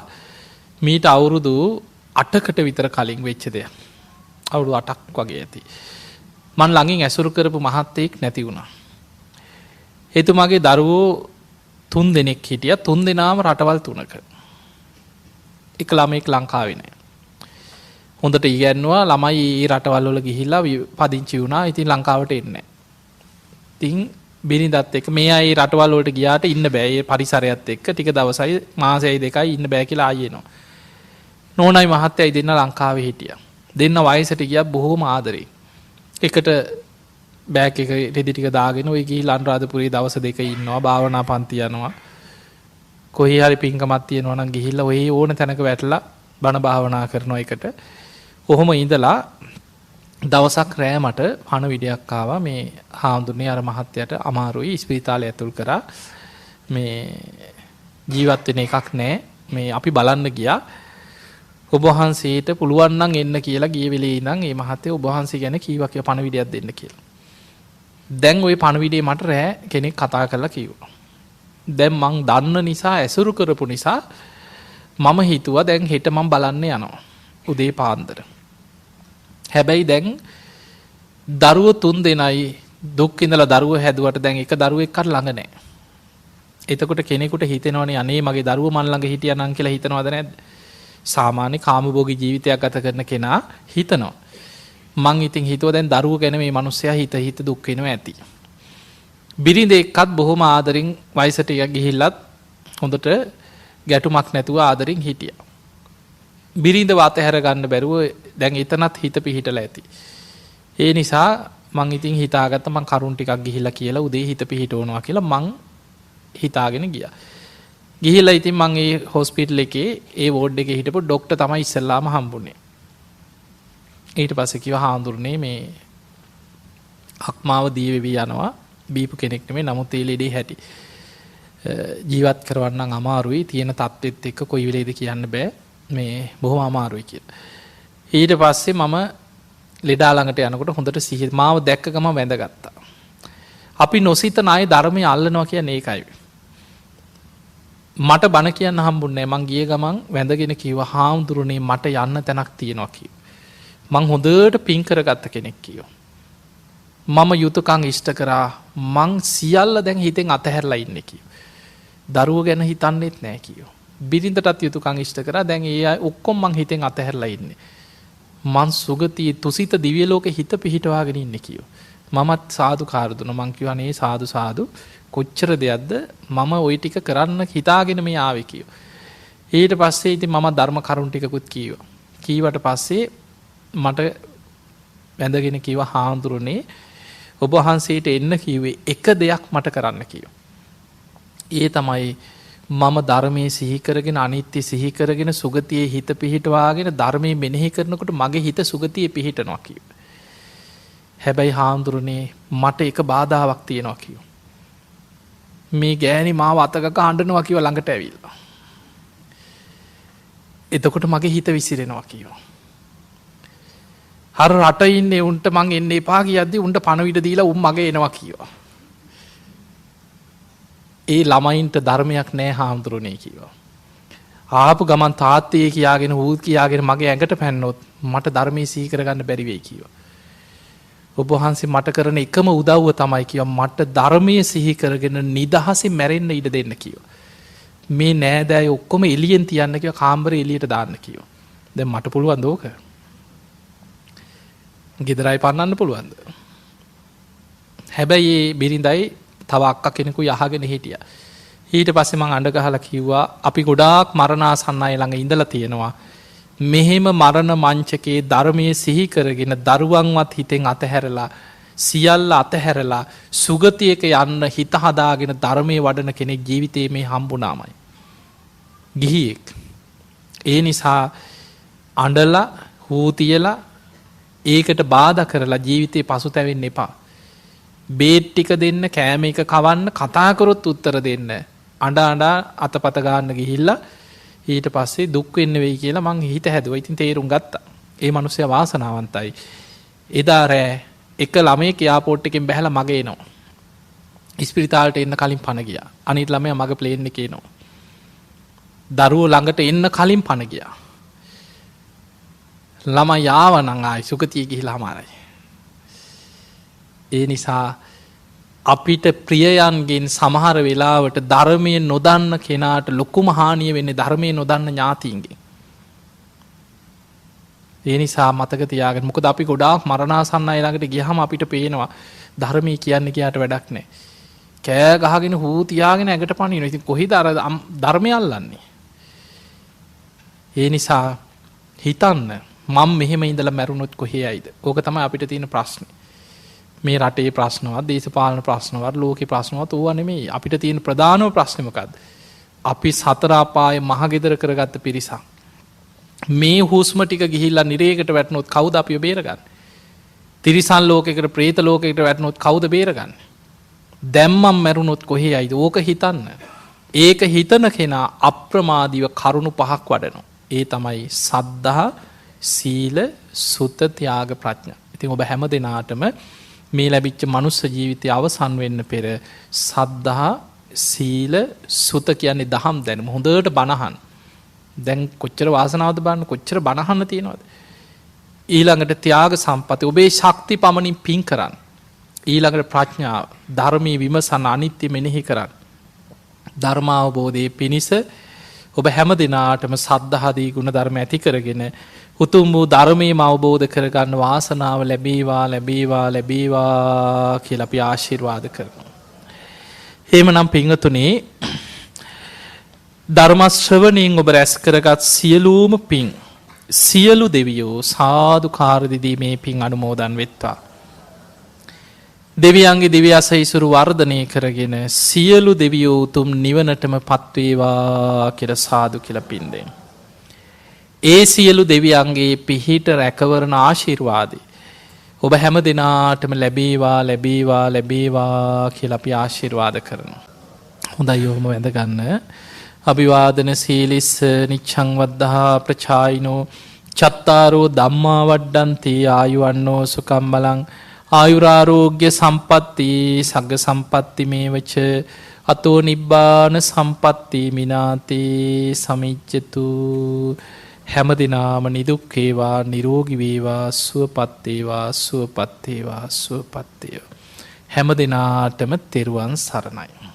මීට අවුරුදු 8කට විතර කලින් වෙච්ච දෙයක්. අවුරුදු 8ක් වගේ ඇති. මන් ළඟින් ඇසුරු කරපු මහත්තයෙක් නැති වුණා. එතුමාගේ දරුවෝ 3 දෙනෙක් හිටියා. 3 දෙනාම රටවල් 3ක. එක ළමෙක් ලංකාවේ නෑ. හොඳට ඉගෙනුවා ළමයි ඒ රටවල් වල ගිහිල්ලා පදිංචි වුණා. ඉතින් ලංකාවට එන්නේ නෑ. ඉතින් බිරිඳත් එක්ක මේ අය රටවල් වලට ගියාට ඉන්න බෑ. ඒ පරිසරයත් එක්ක ටික දවසයි මාසෙයි දෙකයි ඉන්න බෑ කියලා ආයෙ එනවා. නෝනයි මහත්තයයි දෙන්න ලංකාවේ හිටියා. දෙන්න වයසට ගියා බොහොම ආදරේ. එකට බෑග් එක රෙදි ටික දාගෙන ඔය ගිහිල්ලා අනුරාධපුරේ දවස් දෙක ඉන්නවා. භාවනා පන්ති යනවා. කොහේ හරි පින්කමක් තියෙනවා නම් ගිහිල්ලා ඔය ඕන තැනක වැටලා බණ භාවනා කරනවා එකට. කොහොම ඉඳලා දවසක් රෑ මට පණවිඩයක් ආවා මේ හාමුදුරනේ අර මහත්තයාට අමාරුයි ස්පිරිතාලේ ඇතුල් කරා මේ ජීවත් වෙන එකක් නැහැ මේ අපි බලන්න ගියා ඔබ වහන්සේට පුළුවන් නම් එන්න කියලා ගිය වෙලේ ඉඳන් මේ මහත්තයා ඔබ වහන්සේ ගැන කීවා කියලා පණවිඩයක් දෙන්න කියලා. දැන් ওই පණවිඩේ මට රෑ කෙනෙක් කතා කරලා කිව්වා. දැන් මං දන්න නිසා ඇසුරු කරපු නිසා මම හිතුවා දැන් හෙට මම බලන්න යනවා උදේ පාන්දර. හැබැයි දැන් දරුවෝ 3 දෙනයි දුක් ඉඳලා දරුවෝ හැදුවට දැන් එක දරුවෙක්වත් ළඟ නැහැ. එතකොට කෙනෙකුට හිතෙනවනේ අනේ මගේ දරුවෝ මන් ළඟ හිටියා නම් කියලා හිතනවද නැද්ද? සාමාන්‍ය කාමභෝගී ජීවිතයක් ගත කරන කෙනා හිතනවා. මං ඉතින් හිතුවා දැන් දරුවෝ ගැන මේ මිනිස්සයා හිත දුක් වෙනවා ඇති. බිරිඳ එක්කත් බොහොම ආදරෙන් වයසට ගිහිල්ලත් හොඳට ගැටුමක් නැතුව ආදරෙන් හිටියා. බිරිඳ වාත හැර ගන්න බැරුව දැන් එතනත් හිත පිහිටලා ඇති. ඒ නිසා මං ඉතින් හිතාගත්ත මං කරුණ ටිකක් ගිහිල්ලා කියලා උදේ හිත පිහිටවනවා කියලා මං හිතාගෙන ගියා. ගිහිල්ලා ඉතින් මං ඒ හොස්පිටල් එකේ ඒ වෝඩ් එකේ හිටපු ડોක්ටර් තමයි ඉස්සෙල්ලාම හම්බුනේ. ඊට පස්සේ කිව්වා හාමුදුරනේ මේ අක්මාව දී වෙවි යනවා බීපු කෙනෙක් නෙමෙයි නමුත් ඒ ලෙඩේ හැටි ජීවත් කරවන්න අමාරුයි තියෙන තත්ත්වෙත් එක්ක කොයි වෙලේද කියන්න බෑ මේ බොහොම අමාරුයි කියලා. ඊට පස්සේ මම ලෙඩා ළඟට යනකොට හොඳට සිහිය මාව දැක්ක ගම වැඳගත්තා. අපි නොසිතන අය ධර්මයේ අල්ලනවා කියන්නේ ඒකයි. මට බණ කියන්න හම්බුන්නේ නැහැ. මං ගිය ගමන් වැඳගෙන කිව්වා හාමුදුරනේ මට යන්න තැනක් තියෙනවා කිව්වා. මං හොඳට පින් කරගත්ත කෙනෙක් කිව්වා. මම යුතුයකම් ඉෂ්ට කරා මං සියල්ල දැන් හිතෙන් අතහැරලා ඉන්නේ කිව්වා. දරුවෝ ගැන හිතන්නෙත් නැහැ කිව්වා. බිරිඳටත් යුතුයකම් ඉෂ්ට කරා දැන් ඒ අය ඔක්කොම මං හිතෙන් අතහැරලා ඉන්නේ. මං සුගතිය තුසිත දිව්‍ය ලෝකේ හිත පිහිටවාගෙන ඉන්නේ කිව්වා. මමත් සාදු කාර දුන්නා. මං කිව්වා නේ සාදු සාදු කොච්චර දෙයක්ද මම ওই ටික කරන්න හිතාගෙන මේ ආවේ කිව්වා. ඊට පස්සේ ඉතින් මම ධර්ම කරුණ ටිකකුත් කිව්වා. කීවට පස්සේ මට වැඳගෙන කිව්වා හාමුදුරනේ ඔබ වහන්සේට එන්න කිව්වේ එක දෙයක් මට කරන්න කිව්වා. ඒ තමයි මම ධර්මයේ සිහි කරගෙන අනිත්‍ය සිහි කරගෙන සුගතියේ හිත පිහිටවාගෙන ධර්මයේ මෙනෙහි කරනකොට මගේ හිත සුගතියේ පිහිටනවා කිව්වා. හැබැයි හාමුදුරනේ මට එක බාධාවක් තියෙනවා කිව්වා. මේ ගෑණි මාව අතකක හඬනවා කිව්වා ළඟට ඇවිල්ලා. එතකොට මගේ හිත විසිරෙනවා කිව්වා. හර රට ඉන්නේ උන්ට මං එන්න එපා කියද්දි උන්ට පණවිඩ දීලා උන් මගේ එනවා කිව්වා. ඒ ළමයින්ට ධර්මයක් නෑ හාමුදුරුවනේ කිව්වා. ආපු ගමන් තාත්තේ කියාගෙන ඌත් කියාගෙන මගේ ඇඟට පැන්නොත් මට ධර්මයේ සිහි කරගන්න බැරි වෙයි කිව්වා. ඔබ වහන්සේ මට කරන එකම උදව්ව තමයි කිව්වා මට ධර්මයේ සිහි කරගෙන නිදහසින් මැරෙන්න ඉඩ දෙන්න කිව්වා. මේ නෑදෑයෝ ඔක්කොම එළියෙන් තියන්න කිව්වා කාමරේ එළියට දාන්න කිව්වා. දැන් මට පුළුවන් දෝක. ගෙදරයි පන්නන්න පුළුවන්ද? හැබැයි මේ බිරිඳයි තව අක්කා කෙනෙකු යහගෙන හිටියා. ඊට පස්සේ මං අඬ ගහලා කිව්වා අපි ගොඩාක් මරණාසන්න අය ළඟ ඉඳලා තියෙනවා. මෙහෙම මරණ මංචකේ ධර්මයේ සිහි කරගෙන දරුවන්වත් හිතෙන් අතහැරලා සියල්ල අතහැරලා සුගතියක යන්න හිත හදාගෙන ධර්මයේ වඩන කෙනෙක් ජීවිතේ මේ හම්බුනාමයි. ගිහියෙක්. ඒ නිසා අඬලා හූ තියලා ඒකට බාධා කරලා ජීවිතේ පසුතැවෙන්න එපා. බේත් ටික දෙන්න කෑම එක කවන්න කතා කරොත් උත්තර දෙන්න. අඬ අතපත ගන්න ගිහිල්ලා ඊට පස්සේ දුක් වෙන්න වෙයි කියලා මං හිත හැදුවා. ඉතින් තේරුම් ගත්තා. ඒ මිනිස්සයා වාසනාවන්තයි. එදා රෑ එක ළමයෙක් එයාපෝට් එකෙන් බැහැලා මගේ එනවා. ඉස්පිරිතාලට එන්න කලින් පණ ගියා. අනිත් ළමයා මගේ ප්ලේන් එකේ එනවා. දරුවෝ ළඟට එන්න කලින් පණ ගියා. ළමයි ආවනම් ආයි සුගතිය ගිහිලා මාරයි. ඒ නිසා අපිට ප්‍රියයන්ගෙන් සමහර වෙලාවට ධර්මයේ නොදන්න කෙනාට ලොකුම හානිය වෙන්නේ ධර්මයේ නොදන්න ඥාතීන්ගෙන්. ඒ නිසා මතක තියාගන්න. මොකද අපි ගොඩාක් මරණාසන්න අය ළඟට ගියහම අපිට පේනවා ධර්මයේ කියන්නේ කියාට වැඩක් නැහැ. කෑ ගහගෙන හූ තියාගෙන ඇඟට පනිනවා. ඉතින් කොහේද අර ධර්මය අල්ලන්නේ? ඒ නිසා හිතන්න මම මෙහෙම ඉඳලා මැරුණොත් කොහේයිද? ඕක තමයි අපිට තියෙන ප්‍රශ්නේ. මේ රටේ ප්‍රශ්නවත් දේශපාලන ප්‍රශ්නවත් ලෝකේ ප්‍රශ්නවත් ඕවා නෙමෙයි. අපිට තියෙන ප්‍රධානම ප්‍රශ්නේ මොකද්ද? අපි සතර අපායේ මහගෙදර කරගත්ත පිරිසක්. මේ හුස්ම ටික ගිහිල්ලා නිරේකට වැටුනොත් කවුද අපිව බේරගන්නේ? තිරිසන් ලෝකයකට പ്രേත ලෝකයකට වැටුනොත් කවුද බේරගන්නේ? දැන් මම මැරුණොත් කොහේයිද? ඕක හිතන්න. ඒක හිතන කෙනා අප්‍රමාදීව කරුණු පහක් වඩනවා. ඒ තමයි සද්ධා, සීල, සුත, ත්‍යාග, ප්‍රඥා. ඉතින් ඔබ හැම දිනාටම මේ ලැබිච්ච මනුස්ස ජීවිතය අවසන් වෙන්න පෙර සද්ධා, සීල, සුත කියන්නේ දහම් දැනුම හොඳට බණහන්. දැන් කොච්චර වාසනාවද බලන්න කොච්චර බණහන්න තියෙනවද? ඊළඟට ත්‍යාග සම්පatti ඔබේ ශක්ති පමණින් පින් කරන්න. ඊළඟට ප්‍රඥාව ධර්මයේ විමසන අනිත්‍ය මෙනෙහි කරන්න. ධර්මාවබෝධයේ පිණිස ඔබ හැම දිනාටම සද්ධාදී ගුණ ධර්ම ඇති කරගෙන උතුම් වූ ධර්මයේම අවබෝධ කරගන්න වාසනාව ලැබේවා ලැබේවා ලැබේවා කියලා අපි ආශිර්වාද කරනවා. එහෙමනම් පින්වතුනි ධර්ම ශ්‍රවණයෙන් ඔබ රැස් කරගත් සියලුම පින් සියලු දෙවියෝ සාදුකාර දෙදී මේ පින් අනුමෝදන් වෙත්වා. දෙවියන්ගේ දිව්‍ය අසීසුරු වර්ධනය කරගෙන සියලු දෙවියෝ උතුම් නිවනටම පත්වේවා කියලා සාදු කියලා පින් දෙන්න. ඒ සියලු දෙවියන්ගේ පිහිට රැකවරණ ආශිර්වාදේ ඔබ හැම දිනාටම ලැබේවා ලැබේවා ලැබේවා කියලා අපි ආශිර්වාද කරනවා. හොඳයි ඔහොම වැඳ ගන්න. අභිවාදන සීලිස්ස නිච්ඡං වද්ධා ප්‍රචායිනෝ චත්තාරෝ ධම්මා වඩ්ඩන්ති ආයුවන්නෝ සුඛං බලං ආයුරාරෝග්‍ය සම්පatti සග්ග සම්පatti මේවච අතෝ නිබ්බාන සම්පatti මිනාති සමිච්ඡතු. හැම දිනාම නිදුක් වේවා නිරෝගී වේවා සුවපත් වේවා සුවපත් වේවා සුවපත් වේවා. හැම දිනාටම තෙරුවන් සරණයි.